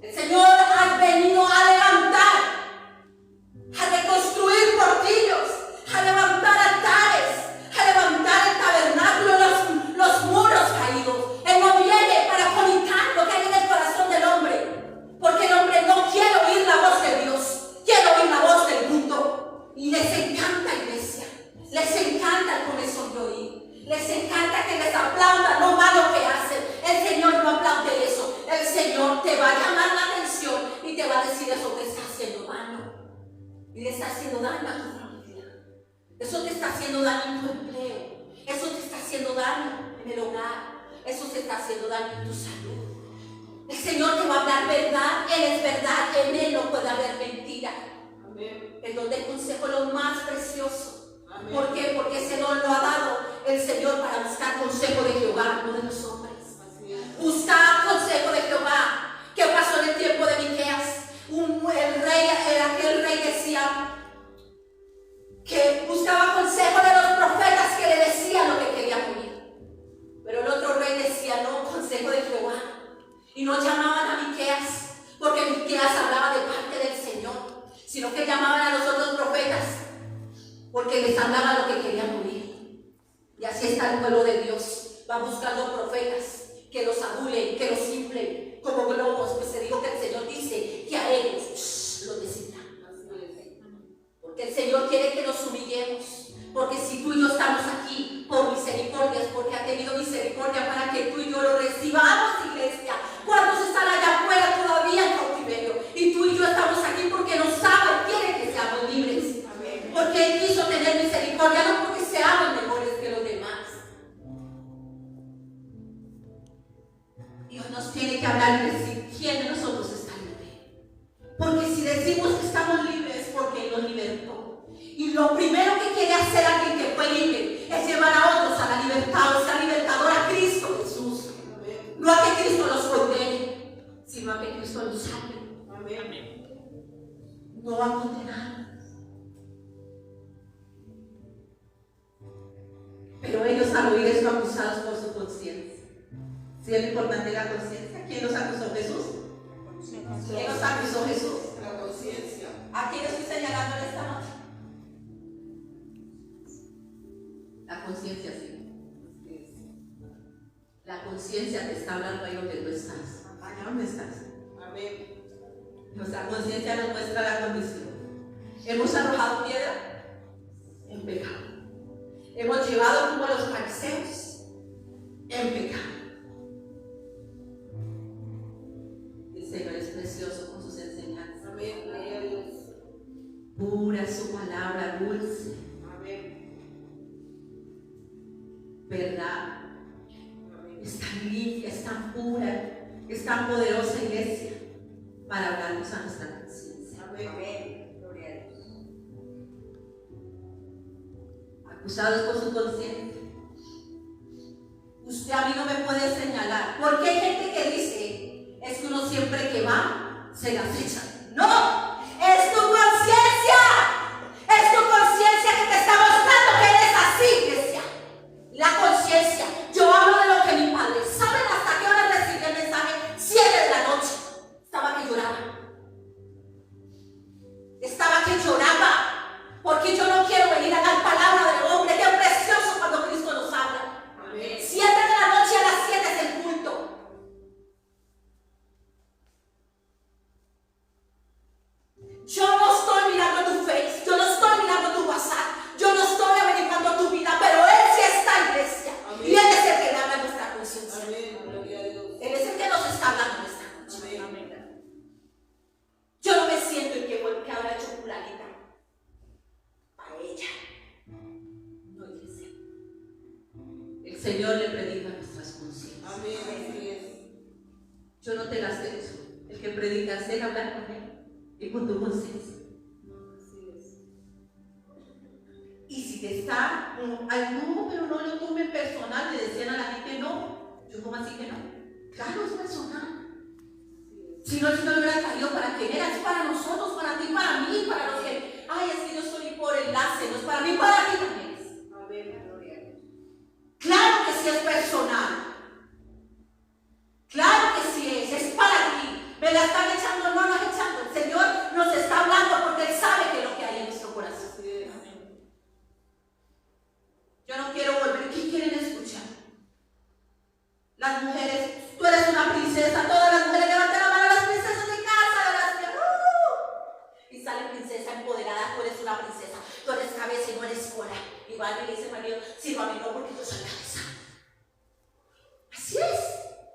El Señor ha venido a levantar, a reconstruir portillos, a levantar altares, a levantar el tabernáculo, los muros caídos. Él no viene para colitar lo que hay en el corazón del hombre. Porque el hombre no quiere oír la voz de Dios, quiere oír la voz del mundo. Y les encanta, iglesia, les encanta el comezón de oír, les encanta que les aplaudan lo malo que hacen. El Señor no aplaude eso. El Señor te va a llamar la atención y te va a decir, eso te está haciendo daño. Y le está haciendo daño a tu familia. Eso te está haciendo daño en tu empleo. Eso te está haciendo daño en el hogar. Eso te está haciendo daño en tu salud. El Señor te va a hablar verdad. Él es verdad. En Él no puede haber mentira. Amén. El don del consejo es lo más precioso. Amén. ¿Por qué? Porque ese don lo ha dado el Señor para buscar consejo de Jehová, no de los hombres. Buscar consejo de Jehová. ¿Qué pasó en el tiempo de Miqueas? Aquel rey decía que buscaba consejo de los profetas que le decían lo que quería morir. Pero el otro rey decía, no, consejo de Jehová. Y no llamaban a Miqueas, porque Miqueas hablaba de parte del Señor, sino que llamaban a los otros profetas, porque les hablaba lo que querían morir. Y así está el pueblo de Dios, va buscando profetas que los adulen, que los inflen como globos. Pues se dijo que el Señor dice que a ellos los desinflan. Porque el Señor quiere que nos humillemos. Porque si tú y yo estamos aquí por misericordia, es porque ha tenido misericordia para que tú y yo lo recibamos, iglesia. ¿Cuántos están allá afuera todavía en cautiverio? Y tú y yo estamos aquí porque nos sabe, quiere que seamos libres. Amén. Porque Él quiso tener misericordia, no porque seamos mejores que los demás. Dios nos tiene que hablar y decir quién de nosotros está libre. Porque si decimos que estamos libres es porque Él nos libertó. Y lo primero que quiere hacer alguien que fue libre es llevar a otros a la libertad, o sea, libertador a Cristo Jesús. No a que Cristo los condene, sino a que Cristo los salve. No a condenar. Pero ellos al oír esto acusados por su conciencia. ¿Sí es lo importante de la conciencia? ¿Quién los acusó? Jesús. ¿Quién los acusó? Jesús. La conciencia. ¿A quién estoy señalando en esta noche? La conciencia, sí. La conciencia te está hablando ahí donde tú estás. Allá donde estás. Amén. Nuestra conciencia nos muestra la condición. Hemos arrojado piedra en pecado. Hemos llevado como los fariseos en pecado. El Señor es precioso con sus enseñanzas.
Amén. Gloria a Dios.
Pura es su palabra, dulce.
Amén.
¿Verdad?
Amén.
Es tan limpia, es tan pura, es tan poderosa, iglesia, para hablarnos a nuestra conciencia.
Amén. Gloria a Dios.
Acusados por su conciencia. Usted a mí no me puede señalar. Porque hay gente que dice, es que uno siempre que va, se la fecha. ¡No! ¡Es tu conciencia! ¡Es tu conciencia que te está mostrando que eres así, iglesia! La conciencia. Yo hablo de lo que mi padre. ¿Saben hasta qué hora recibí el mensaje? 7 de la noche. Estaba que lloraba. Estaba que lloraba. Porque yo no quiero venir a dar palabra del hombre. Qué precioso cuando Cristo nos habla.
Amén.
7 de la noche a las 7 es el culto. Yo no estoy mirando tu face, yo no estoy mirando tu WhatsApp, yo no estoy averiguando tu vida, pero Él sí está, iglesia.
Amén.
Y Él es el que le habla a nuestra conciencia.
Amén. Gloria a Dios.
Él es el que nos está hablando a nuestra conciencia.
Amén.
Yo no me siento en que habrá hecho fulanita para ella. No, iglesia. El Señor le predica a nuestras conciencias.
Amén. Así es.
Yo no te las dejo. El que predica es Él, hablar con Él y con tu conciencia.
Así es.
Y si te está, ay no, pero no lo tomen personal, le decían a la gente no. Yo, ¿cómo así que no? Claro, es personal. Si no, si no lo hubiera caído, ¿para quién era? Es para nosotros, para ti, para mí, para los que, ay, es que yo estoy por enlace, no es para mí, para ti también es.
Amén. Gloria a Dios.
Claro que sí es personal. Claro que sí es para ti. Me la están echando, no nos echando. El Señor nos está hablando porque Él sabe que es lo que hay en nuestro corazón.
Así es.
Yo no quiero volver. ¿Qué quieren escuchar? Las mujeres, tú eres una princesa. Todas las mujeres levanten la mano a las princesas de casa. Y sale princesa empoderada. Tú eres una princesa. Tú eres cabeza y no eres cola. Y va y le dice al marido, sírvame no porque yo soy cabeza. Así es.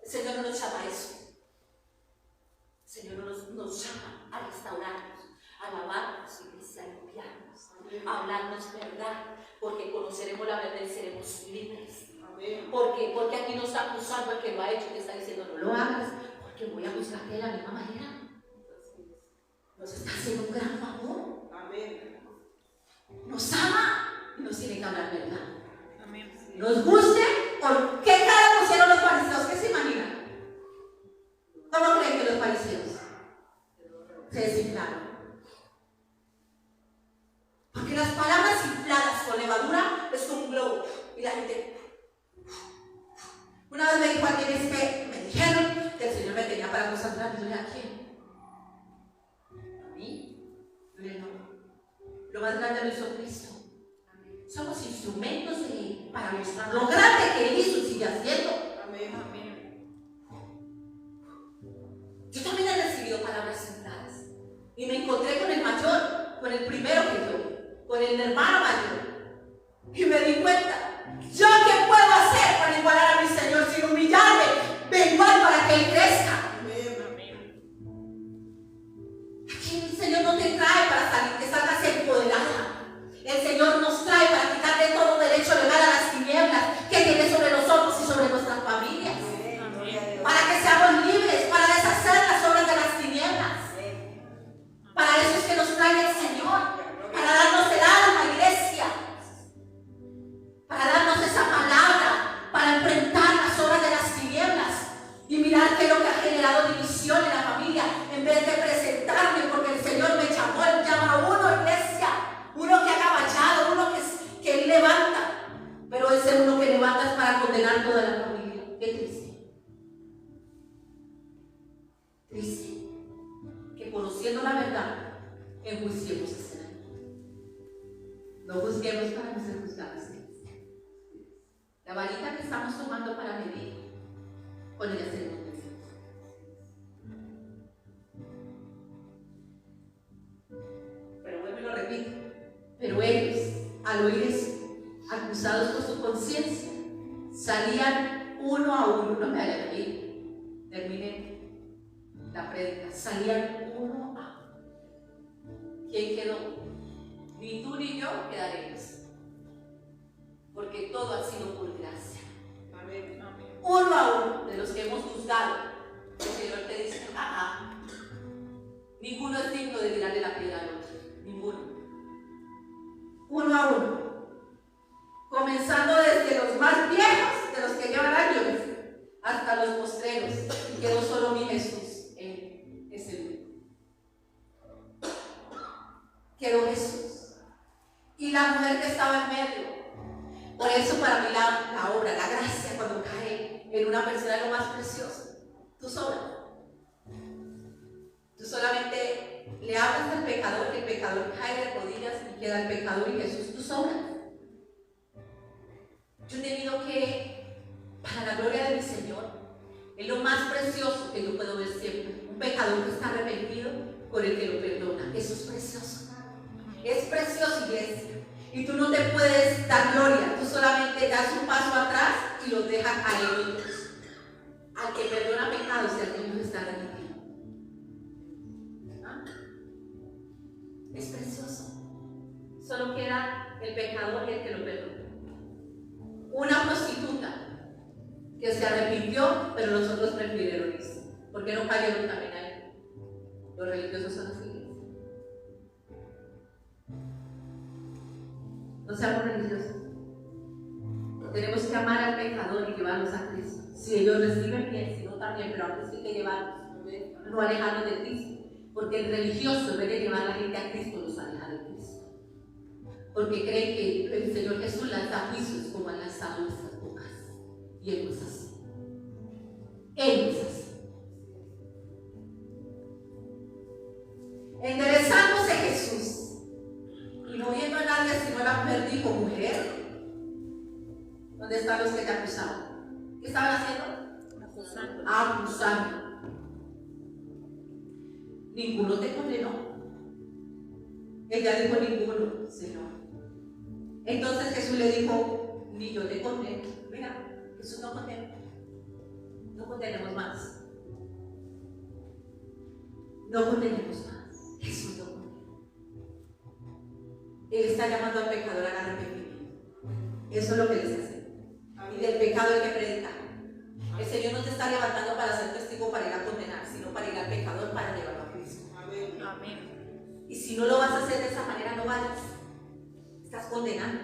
El Señor no nos llama a eso. El Señor nos llama a restaurarnos, a lavarnos, iglesia, a limpiarnos, a hablarnos verdad, porque conoceremos la verdad y seremos libres.
Amén.
Porque aquí no está acusando el que lo ha hecho, que está diciendo no lo hagas, porque voy a buscarte de la misma manera. Nos está haciendo un gran favor.
Amén.
Nos ama y nos tiene que hablar verdad.
Amén.
Nos guste, ¿por qué cara pusieron los fariseos? ¿Qué se imaginan? ¿Cómo creen que los fariseos se desinflaron? Porque las palabras infladas con levadura es como un globo y la gente. Una vez me dijo alguien, es que me dijeron que el Señor me tenía para cosas grandes. Yo le dije, ¿a quién? ¿A mí? Yo le dije, no. Lo más grande lo hizo Cristo. Somos instrumentos para mostrar lo grande que Él hizo y sigue haciendo.
Amén. Amén.
Yo también he recibido palabras infladas y me encontré con el mayor, con el primero que yo, con el hermano mayor, y me di cuenta, ¿yo qué puedo hacer para igualar a mi Señor sin humillarme? Me igual para que Él crezca.
Amén.
Aquí el Señor no te trae para salir, que salgas empoderada. El Señor nos trae para quitarle todo derecho legal a las tinieblas que tiene sobre nosotros y sobre nuestras familias. Para que seamos libres, para deshacer las obras de las tinieblas. Para eso es que nos trae el Señor, para darnos el alma, iglesia, para darnos esa palabra, para enfrentar las obras de las tinieblas y mirar qué es lo que ha generado división en la familia, en vez de presentarme, porque el Señor me llamó, Él llama a uno, iglesia, uno que ha agachado, uno que Él levanta, pero ese uno que levanta es para condenar toda la familia. Qué triste. Triste que conociendo la verdad enjuiciemos ese daño. No juzguemos para no ser juzgados. La varita que estamos tomando para medir, con ella seremos medidos. Pero vuelvo y lo repito. Pero ellos, al oír eso, al acusados por su conciencia, salían uno a uno, no me vaya a ir, terminé la prédica, salían uno a uno. ¿Quién quedó? Ni tú ni yo quedaremos, porque todo ha sido por gracia.
Amén. Amén.
Uno a uno de los que hemos juzgado, el Señor te dice, ninguno es digno de tirarle la piedra al otro, ninguno. Uno a uno, comenzando desde los más viejos, de los que llevan años, hasta los postreros, y quedó solo mi Jesús, Él es el único. Quedó Jesús, y la mujer que estaba en medio. Por eso para mí la obra, la gracia, cuando cae en una persona es lo más precioso. Tú sobras. Tú solamente le hablas al pecador, que el pecador cae de rodillas y queda el pecador y Jesús. Tú sobras. Yo he tenido que, para la gloria de mi Señor, es lo más precioso que yo puedo ver siempre. Un pecador que está arrepentido por el que lo perdona. Eso es precioso. Es precioso, iglesia. Y tú no te puedes dar gloria, tú solamente das un paso atrás y los dejas a ellos. Al que perdona pecados y al que no está arrepentido. ¿Ah? Es precioso. Solo queda el pecador y el que lo perdona. Una prostituta que se arrepintió, pero los otros prefirieron irse. ¿Por qué no cayeron también ahí? Los religiosos son así. No seamos religiosos. Tenemos que amar al pecador y llevarlos a Cristo. Si ellos reciben bien, si no también, pero antes hay que llevarlos, no alejarlos de Cristo. Porque el religioso, en vez de llevar a la gente a Cristo, los aleja de Cristo. Porque creen que el Señor Jesús lanza juicios como han lanzado nuestras bocas. Y Él no es así. Él no es así. Enderezándose Jesús. Y no viendo a nadie, sino a la mujer, dijo: mujer, ¿dónde están los que te acusaban? ¿Qué estaban haciendo?
Acusando.
Acusando. Ninguno te condenó. Ella dijo: ninguno, Señor. Entonces Jesús le dijo: ni yo te condeno. Mira, Jesús no condena. No condenemos más. No condenemos más. Jesús no condena. Él está llamando al pecador al arrepentimiento. Eso es lo que les hace. Y del pecado hay que predicar. El Señor no te está levantando para ser testigo para ir a condenar, sino para ir al pecador para llevarlo a Cristo.
Amén. Amén.
Y si no lo vas a hacer de esa manera, no vayas. Estás condenando.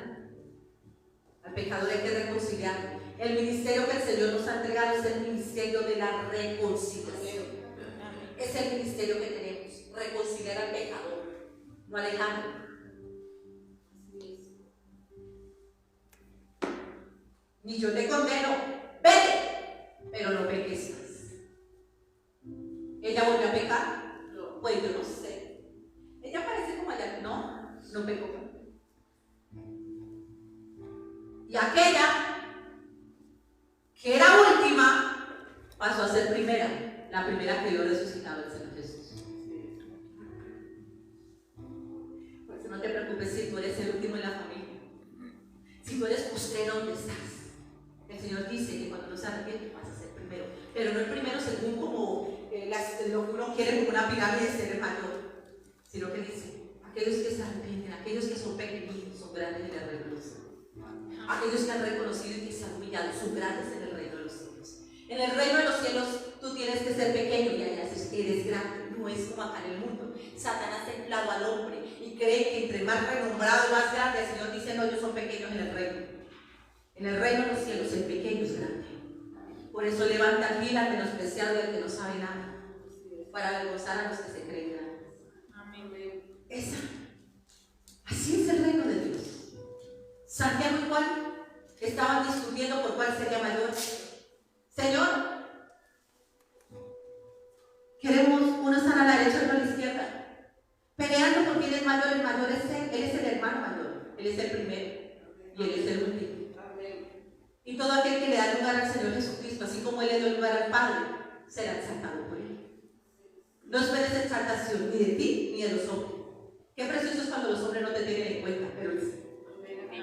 Al pecador hay que reconciliarlo. El ministerio que el Señor nos ha entregado es el ministerio de la reconciliación. Es el ministerio que tenemos. Reconciliar al pecador, no alejarlo. Ni yo te condeno, vete, pero no peques más. ¿Ella volvió a pecar? No, pues yo no sé. Ella parece como allá, no pecó. Y aquella, que era última, pasó a ser primera, la primera que vio resucitado el Señor Jesús. Por eso no te preocupes si tú eres el último en la familia. Si tú eres postrero, ¿dónde estás? El Señor dice que cuando uno se arrepiente vas a ser primero, pero no el primero según como lo que uno quiere, como una pirámide, ser el mayor, sino que dice: aquellos que se arrepienten, aquellos que son pequeñitos, son grandes en el reino de los cielos. Aquellos que han reconocido y que se han humillado, son grandes en el reino de los cielos. En el reino de los cielos tú tienes que ser pequeño y allá eres grande. No es como acá en el mundo. Satanás ha inflado al hombre y cree que entre más renombrado, más grande, el Señor dice: no, ellos son pequeños en el reino. En el reino de los cielos el pequeño es grande. Por eso levanta el vil al menospreciado y al que no sabe nada, para avergonzar a los que se creen grandes.
Amén.
Así es el reino de Dios. Santiago y Juan estaban discutiendo por cuál sería mayor. Señor, queremos uno estar a la derecha y otro a la izquierda, peleando por quién es mayor. El mayor es él es el hermano mayor, él es el primero y él es el último. Y todo aquel que le da lugar al Señor Jesucristo, así como Él le dio lugar al Padre, será exaltado por Él. No esperes exaltación ni de ti ni de los hombres. Qué precioso es cuando los hombres no te tienen en cuenta, pero dice: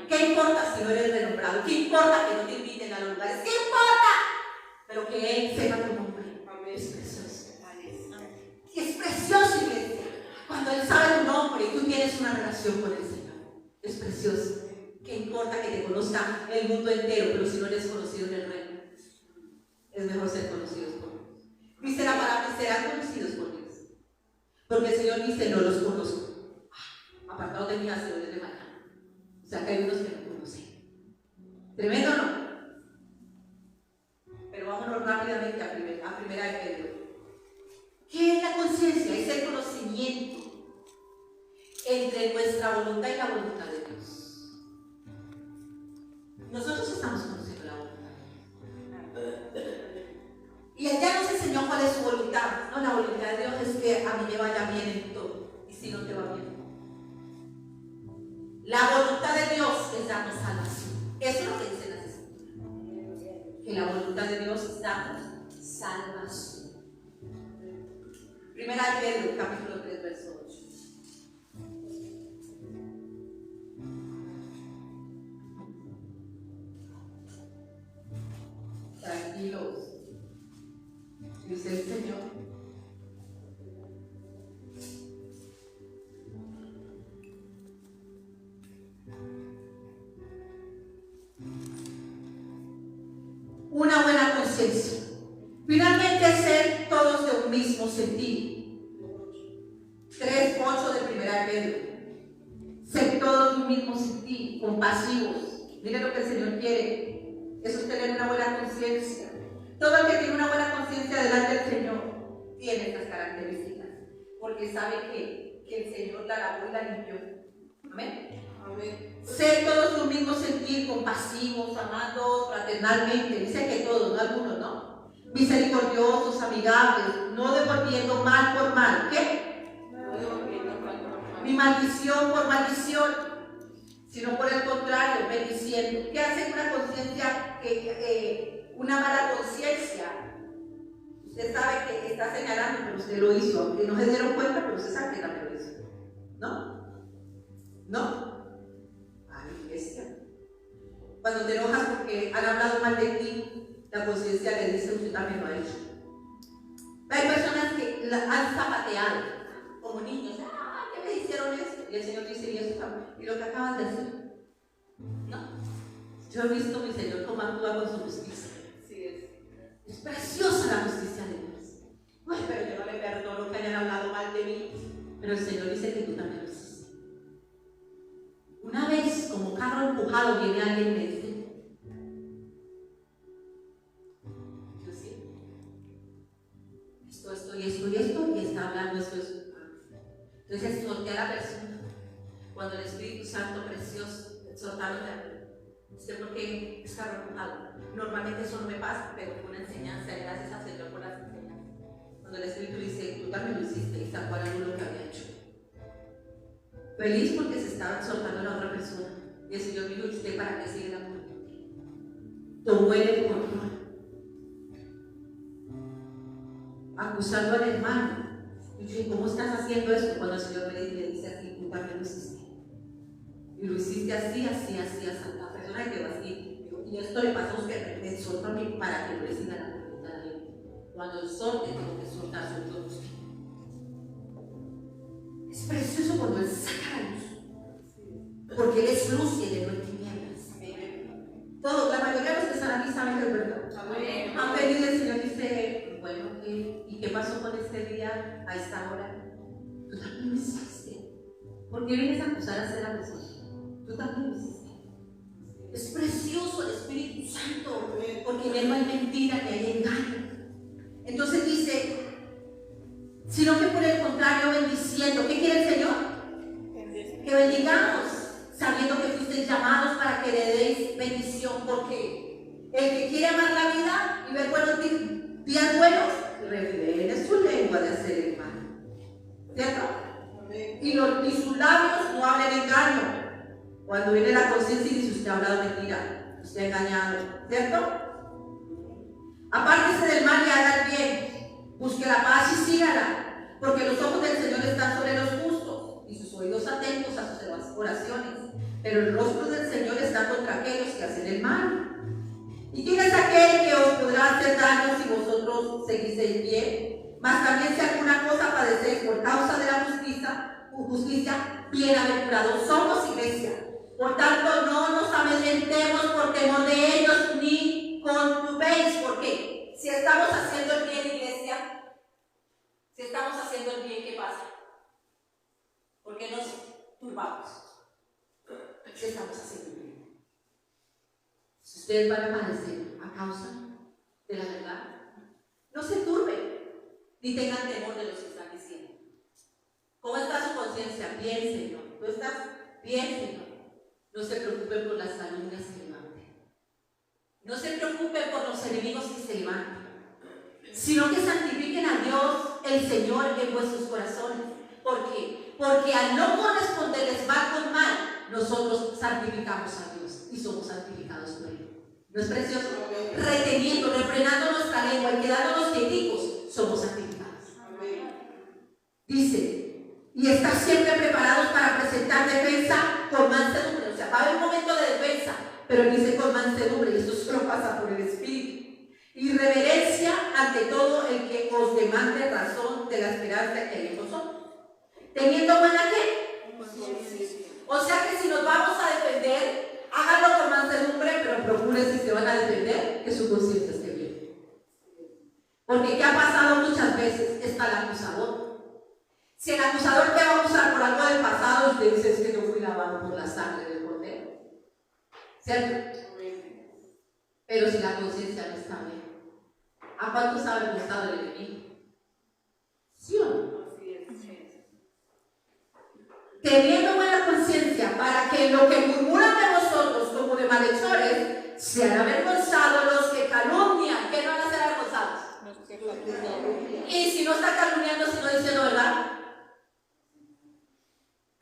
¿Qué importa si no eres renombrado? ¿Qué importa que no te inviten a los lugares? ¿Qué importa? Pero que Él sepa tu nombre.
Amén.
Es precioso. Es precioso, iglesia. Cuando Él sabe tu nombre y tú tienes una relación con el Señor. Es precioso. ¿Qué importa que te conozca el mundo entero? Pero si no eres conocido en el reino, es mejor ser conocidos por Dios. Dice la palabra, serán conocidos por Dios. Porque el Señor dice, no los conozco. Apartados de mí, hacedores de maldad. O sea que hay unos que no conocen. Tremendo, ¿no? Pero vámonos rápidamente a primera de Pedro. ¿Qué es la conciencia? Es el conocimiento entre nuestra voluntad y la voluntad de Dios. Nosotros estamos conociendo la voluntad de Dios. Y Él ya nos enseñó cuál es su voluntad. No, la voluntad de Dios es que a mí me vaya bien en todo. Y si no te va bien. La voluntad de Dios es darnos salvación. Eso es lo que dice la Escritura. Que la voluntad de Dios es darnos salvación. Primera de Pedro, capítulo 3, verso 8. Tranquilos, dice el Señor. Una buena conciencia. Finalmente, ser todos de un mismo sentir. 3:8 de primera de Pedro. Ser todos de un mismo sentir, compasivos. Miren lo que el Señor quiere. Eso es tener una buena conciencia. Todo el que tiene una buena conciencia delante del Señor tiene estas características. Porque sabe que el Señor la lavó y la limpió. Amén.
Amén.
Ser todos de un mismo sentir, compasivos, amando fraternalmente. Dice que todos, no algunos, ¿no? Misericordiosos, amigables, no devolviendo mal por mal. ¿Qué?
No devolviendo mal por mal.
Ni maldición por maldición, sino por el contrario, bendiciendo. ¿Qué hace una conciencia, una mala conciencia? Usted sabe que está señalando, pero usted lo hizo, aunque no se dieron cuenta, pero usted sabe que también lo hizo. ¿No? ¿No? Iglesia. Cuando te enojas porque han hablado mal de ti, la conciencia le dice, usted también lo ha hecho. Hay personas que han zapateado como niños. ¿Qué me hicieron esto? Y el Señor dice, y eso también. Y lo que acabas de hacer. ¿No? Yo he visto mi Señor cómo actúa con su justicia.
Sí es.
Es preciosa la justicia de Dios. Uy, pero yo no le perdono que hayan hablado mal de mí. Pero el Señor dice que tú también lo hiciste. Una vez, como carro empujado, viene alguien y me dice, yo sí, esto y está hablando esto. Entonces exhorté a la persona. Cuando el Espíritu Santo precioso, exhortarlo de algo. ¿Usted por qué es carro empujado? Normalmente eso no me pasa, pero fue una enseñanza, gracias al Señor por las enseñanzas. Cuando el Espíritu dice, tú también lo hiciste, y sacó a la luz lo que había hecho. Feliz porque se estaba exhortando a la otra persona. Y el Señor dijo, ¿y usted para qué sigue la muerte? Tomó el control. Acusando al hermano. Y yo dije, ¿cómo estás haciendo esto? Cuando el Señor me dice así, tú también lo hiciste. Y lo hiciste así, así, así, así. La persona que va así. Y esto le pasa a usted, me exhorta a mí para que no le siga la voluntad de Dios. Cuando exhorte, tengo que exhortar sobre todo usted. Es precioso cuando Él saca la luz. Porque Él es luz y Él no es tinieblas. Todos, la mayoría de los que están aquí saben que es verdad.
Amén.
Amén. Y el Señor dice, bueno, ¿y qué pasó con este día a esta hora? Tú también lo hiciste. ¿Por qué vienes a acusar a ser a persona? Tú también lo hiciste. Es precioso el Espíritu Santo, porque en Él no hay mentira ni hay engaño. Entonces dice, sino que por el contrario bendiciendo. ¿Qué quiere el Señor? Que bendigamos, sabiendo que fuisteis llamados para que le deis bendición, porque el que quiere amar la vida y ver buenos días buenos, refrene su lengua de hacer el mal. ¿Cierto? Y sus labios no hablen engaño. Cuando viene la conciencia y dice, usted ha hablado mentira, usted ha engañado, ¿cierto? Apártese del mal y haga el bien, busque la paz y sígala, porque los ojos del Señor están sobre los justos y sus oídos atentos a sus oraciones. pero el rostro del Señor está contra aquellos que hacen el mal. ¿Y quién es aquel que os podrá hacer daño si vosotros seguís el bien? Mas también si alguna cosa padecéis por causa de la justicia, bienaventurados somos, iglesia. Por tanto, no nos amedrentemos por temor de ellos, ni contubéis. ¿Por qué? Si estamos haciendo el bien, iglesia, si estamos haciendo el bien, ¿qué pasa? ¿Por qué nos turbamos? Si estamos haciendo el bien. Si ustedes van a padecer a causa de la verdad, no se turben, ni tengan temor de lo que están diciendo. ¿Cómo está su conciencia? Bien, Señor. ¿Tú estás bien, Señor? No se preocupen por las calumnias que levanten. No se preocupen por los enemigos que se levanten, sino que santifiquen a Dios, el Señor, en vuestros corazones. ¿Por qué? Porque al no corresponderles mal con mal, nosotros santificamos a Dios y somos santificados por Él. ¿No es precioso? Reteniendo, refrenando nuestra lengua y quedándonos quieticos, somos santificados. Dice, y estar siempre preparados para presentar defensa con mansedumbre. O sea, va a haber un momento de defensa, pero dice con mansedumbre, y esto solo pasa por el Espíritu. Y reverencia ante todo el que os demande razón de la esperanza que hay en vosotros. Teniendo buena ¿qué? O sea que si nos vamos a defender, háganlo con mansedumbre, pero procuren, si se van a defender, que su conciencia esté bien. Porque ¿qué ha pasado muchas veces? Está el acusador. Si el acusador te va a acusar por algo del pasado, usted dice, es que no fui lavado por la sangre del cordero. ¿Cierto? Pero si la conciencia no está bien, ¿a cuánto sabe el estado del enemigo? ¿Sí o no? Teniendo buena conciencia, para que lo que murmuran de vosotros como de malhechores sean avergonzados los que calumnian. ¿Qué no van a ser avergonzados? Y si no está calumniando, si no dice la verdad.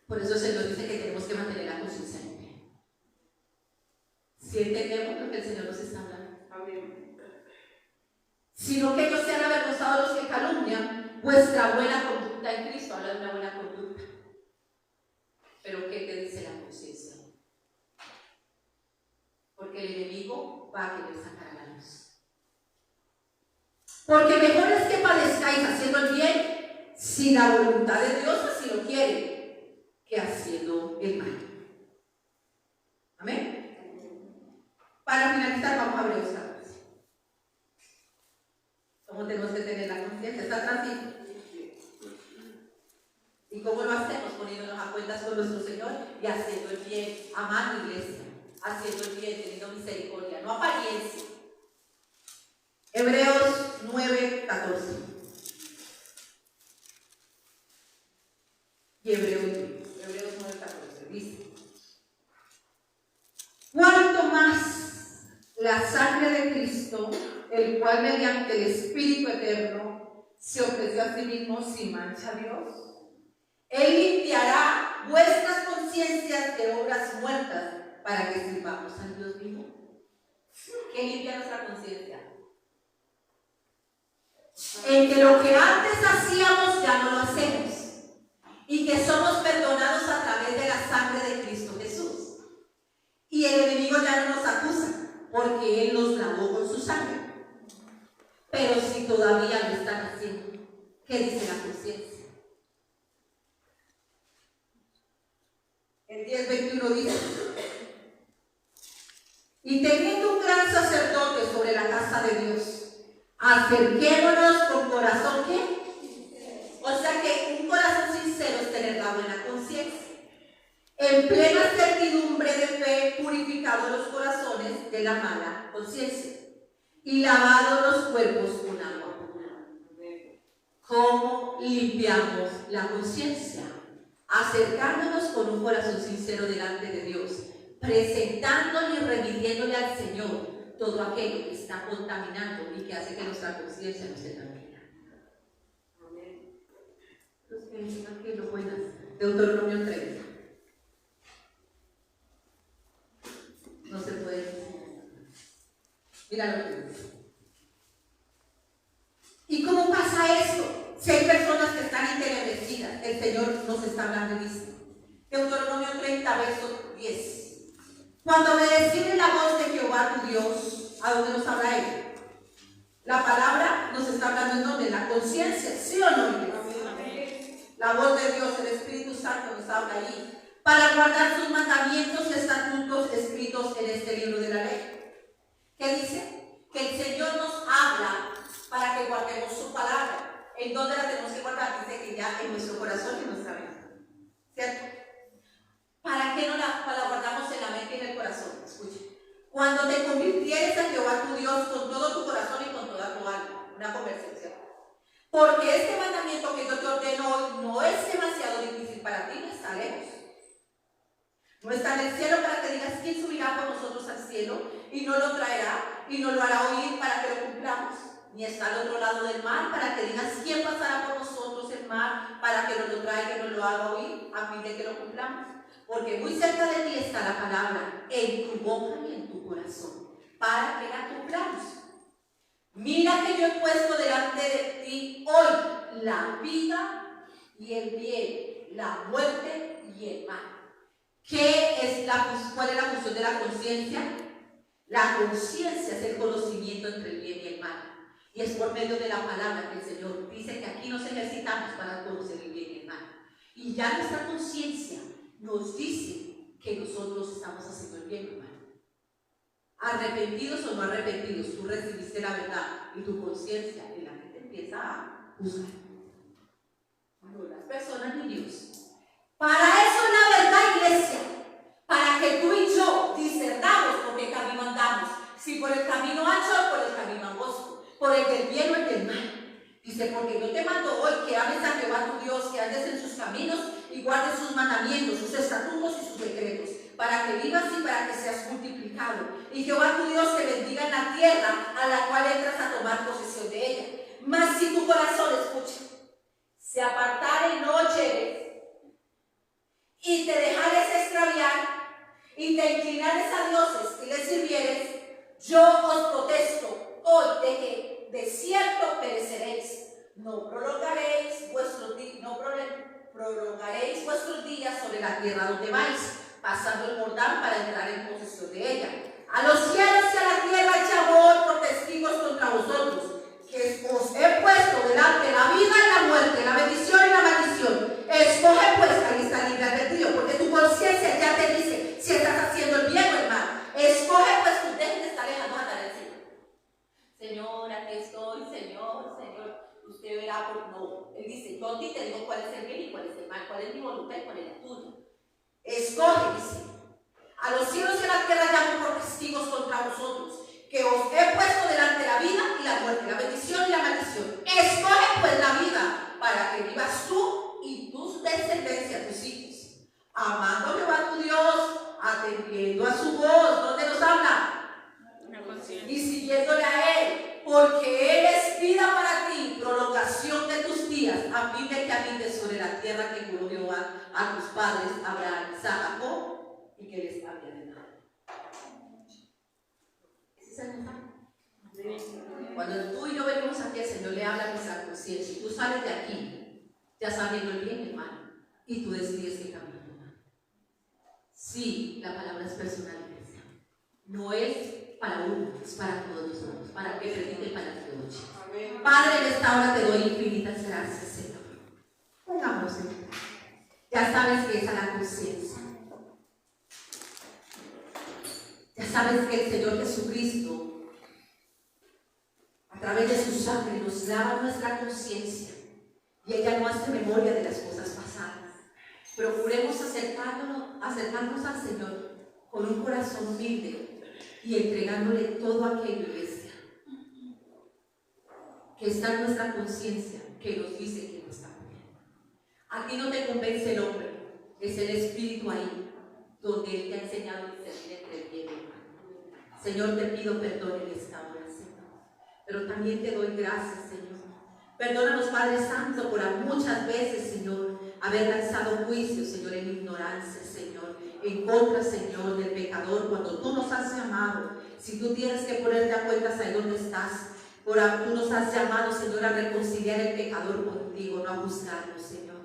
Por eso se nos dice que tenemos que mantener la conciencia limpia. Si entendemos lo que el Señor nos está hablando. Amén. Sino que ellos sean avergonzados los que calumnian vuestra buena conducta en Cristo. Habla de una buena conducta. Pero ¿qué te dice la conciencia? Porque el enemigo va a querer sacar a la luz. Porque mejor es que padezcáis haciendo el bien, si la voluntad de Dios así lo quiere, que haciendo el mal. Amén. Para finalizar, vamos a Hebreos 14. ¿Cómo tenemos que tener la conciencia? ¿Está tranquilo? ¿Y cómo lo hacemos? Poniéndonos a cuentas con nuestro Señor y haciendo el bien, amando iglesia, haciendo el bien, teniendo misericordia, no apariencia. Hebreos 9:14. Y Hebreos 9:14 dice: cuanto más la sangre de Cristo, el cual mediante el Espíritu eterno se ofreció a sí mismo sin mancha a Dios, Él limpiará vuestras conciencias de obras muertas para que sirvamos al Dios vivo. ¿Qué limpia nuestra conciencia? En que lo que antes hacíamos ya no lo hacemos. Y que somos perdonados a través de la sangre de Cristo Jesús. Y el enemigo ya no nos acusa, porque Él nos lavó con su sangre. Pero si todavía lo están haciendo, ¿qué dice la conciencia? El 10:21 dice: y teniendo un gran sacerdote sobre la casa de Dios, acerquémonos con corazón ¿qué? O sea que un corazón sincero es tener la buena conciencia. En plena certidumbre de fe, purificados los corazones de la mala conciencia y lavados los cuerpos con agua pura. ¿Cómo limpiamos la conciencia? Acercándonos con un corazón sincero delante de Dios, presentándole y remitiéndole al Señor todo aquello que está contaminando y que hace que nuestra conciencia no esté tranquila. Los que dicen aquí lo buenas, Deuteronomio 30. No se puede decir. Mira lo que dice. ¿Y cómo pasa esto? Si hay personas que están entenebrecidas, el Señor nos está hablando y dice: Deuteronomio 30, verso 10. Cuando obedecieres la voz de Jehová tu Dios, ¿a dónde nos habla él? La palabra nos está hablando en donde, la conciencia, ¿sí o no? La voz de Dios, el Espíritu Santo nos habla ahí, para guardar sus mandamientos y estatutos escritos en este libro de la ley. ¿Qué dice? Que el Señor nos habla para que guardemos su palabra. ¿En dónde la tenemos que guardar? Dice que ya en nuestro corazón y en nuestra mente. ¿Cierto? ¿Para qué no la guardamos en la mente y en el corazón? Escuchen. Cuando te convirtieres a Jehová tu Dios con todo tu corazón y con toda tu alma. Una conversión, ¿cierto? Porque este mandamiento que yo te ordeno hoy no es demasiado difícil para ti, no está lejos. No está en el cielo para que digas quién subirá por nosotros al cielo y no lo traerá y no lo hará oír para que lo cumplamos. Ni está al otro lado del mar para que digas quién pasará por nosotros el mar para que nos lo traiga y nos lo haga oír a fin de que lo cumplamos. Porque muy cerca de ti está la palabra, en tu boca y en tu corazón, para que la cumplamos. Mira que yo he puesto delante de ti hoy la vida y el bien, la muerte y el mal. ¿Cuál es la función de la conciencia? La conciencia es el conocimiento entre el bien y el mal. Y es por medio de la palabra que el Señor dice que aquí nos ejercitamos para conocer el bien y el mal. Y ya nuestra conciencia nos dice que nosotros estamos haciendo el bien o el mal. Arrepentidos o no arrepentidos, tú recibiste la verdad y tu conciencia en la que te empieza a juzgar. No las personas ni Dios. Para eso es la verdad, iglesia. Para que tú y yo discernamos por qué camino andamos. Si por el camino ancho o por el camino angosto. Por el del bien o el del mal. Dice, porque yo te mando hoy que ames a Jehová tu Dios, que andes en sus caminos y guardes sus mandamientos, sus estatutos y sus decretos, para que vivas y para que seas multiplicado. Y Jehová tu Dios te bendiga en la tierra a la cual entras a tomar posesión de ella. Mas si tu corazón, escucha, se apartare y no oyeres, y te dejares extraviar, y te inclinares a dioses y les sirvieres, yo os protesto hoy de que de cierto pereceréis. No prolongaréis vuestros días sobre la tierra donde vais, pasando el Jordán para entrar en posesión de ella. A los cielos y a la tierra echa amor por testigos contra vosotros, que os he puesto delante la vida y la muerte, la bendición y la maldición. Escoge pues, ahí está libre albedrío, porque tu conciencia ya te dice si estás haciendo el bien o el mal. Escoge pues, tú dejes de estar dejando andar el Señor. Señor, aquí estoy, Señor, usted verá por no. Él dice, yo a ti te digo cuál es el bien y cuál es el mal, cuál es mi voluntad y cuál es la tuya. Escoge, dice. A los cielos y a la tierra llamo por testigos contra vosotros, que os he puesto delante la vida y la muerte, la bendición y la maldición. Escoge pues la vida para que vivas tú y tus descendencias, tus hijos, amando a Jehová tu Dios, atendiendo a su voz. ¿Dónde nos habla? Y siguiéndole a Él, porque Él es vida para ti, prolongación de tus días, a fin de que habites sobre la tierra que juró Jehová a tus padres, Abraham, Isaac, Jacob, y que les había de dar. Ese es el mensaje. Cuando tú y yo venimos aquí, el Señor le habla a nuestra conciencia, y tú sales de aquí, ya sabiendo el bien y el mal, y tú decides qué camino tomar. Sí, la palabra es personal, iglesia. No es para uno, es para todos nosotros, para que predique y para que oye. Padre, en esta hora te doy infinitas gracias, Señor. Pongamos, Señor. Ya sabes que es a la conciencia. Ya sabes que el Señor Jesucristo, a través de su sangre, nos lava nuestra conciencia y ella no hace memoria de las cosas pasadas. Procuremos acercarnos al Señor con un corazón humilde y entregándole todo aquello, iglesia, que está en nuestra conciencia, que nos dice que no está bien. Aquí no te convence el hombre, es el Espíritu ahí, donde Él te ha enseñado a discernir entre el bien y el mal. Señor, te pido perdón en esta hora, Señor, pero también te doy gracias, Señor. Perdónanos, Padre Santo, por muchas veces, Señor, haber lanzado juicio, Señor, en ignorancia, Señor, en contra, Señor, del pecador, cuando tú nos has llamado. Si tú tienes que ponerte a cuentas ahí donde estás, tú nos has llamado, Señor, a reconciliar el pecador contigo, no a juzgarlo, Señor.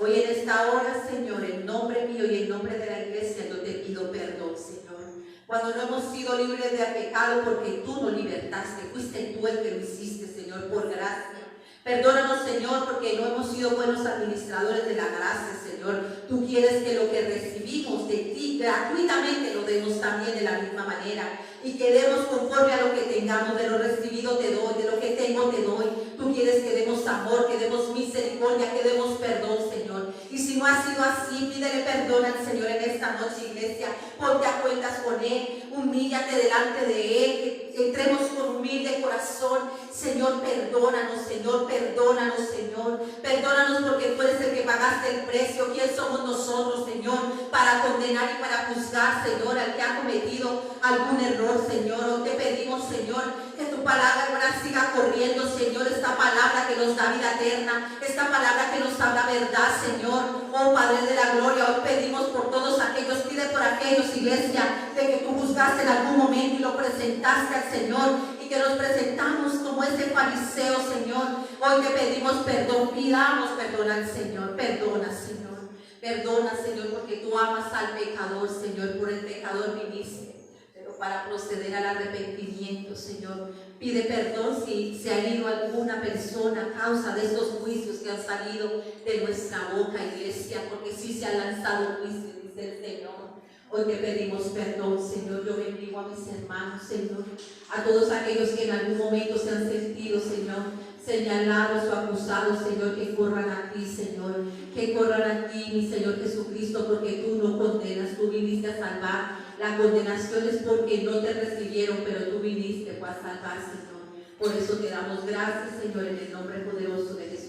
Hoy en esta hora, Señor, en nombre mío y en nombre de la iglesia, yo te pido perdón, Señor. Cuando no hemos sido libres de pecado porque tú nos libertaste, fuiste tú el que lo hiciste, Señor, por gracia. Perdónanos, Señor, porque no hemos sido buenos administradores de la gracia, Señor. Tú quieres que lo que recibimos de ti gratuitamente lo demos también de la misma manera. Y que demos conforme a lo que tengamos. De lo recibido te doy, de lo que tengo te doy. Tú quieres que demos amor, que demos misericordia, que demos perdón, Señor. Y si no ha sido así, pídele perdón al Señor en esta noche, iglesia. Ponte a cuentas con Él, humíllate delante de Él, que entremos con humilde corazón. Señor, perdónanos, Señor, perdónanos, Señor. Perdónanos porque tú eres el que pagaste el precio. ¿Quién somos nosotros, Señor, para condenar y para juzgar, Señor, al que ha cometido algún error, Señor? Hoy te pedimos, Señor, que tu palabra ahora siga corriendo, Señor, esta palabra que nos da vida eterna, esta palabra que nos habla verdad, Señor. Oh Padre de la gloria, hoy pedimos por todos aquellos, pide por aquellos, iglesia, de que tú juzgaste en algún momento y lo presentaste al Señor, y que nos presentamos como ese fariseo, Señor. Hoy te pedimos perdón, pidamos perdón al Señor. Perdona, Señor. Perdona, Señor, porque tú amas al pecador, Señor. Por el pecador viniste, pero para proceder al arrepentimiento, Señor. Pide perdón si se ha herido alguna persona a causa de estos juicios que han salido de nuestra boca, iglesia, porque sí se han lanzado juicios, dice el Señor. Hoy te pedimos perdón, Señor. Yo bendigo a mis hermanos, Señor, a todos aquellos que en algún momento se han sentido, Señor, señalados o acusados, Señor, que corran a ti, Señor, que corran a ti, mi Señor Jesucristo, porque tú no condenas, tú viniste a salvar. La condenación es porque no te recibieron, pero tú viniste a salvar, Señor. Por eso te damos gracias, Señor, en el nombre poderoso de Jesús.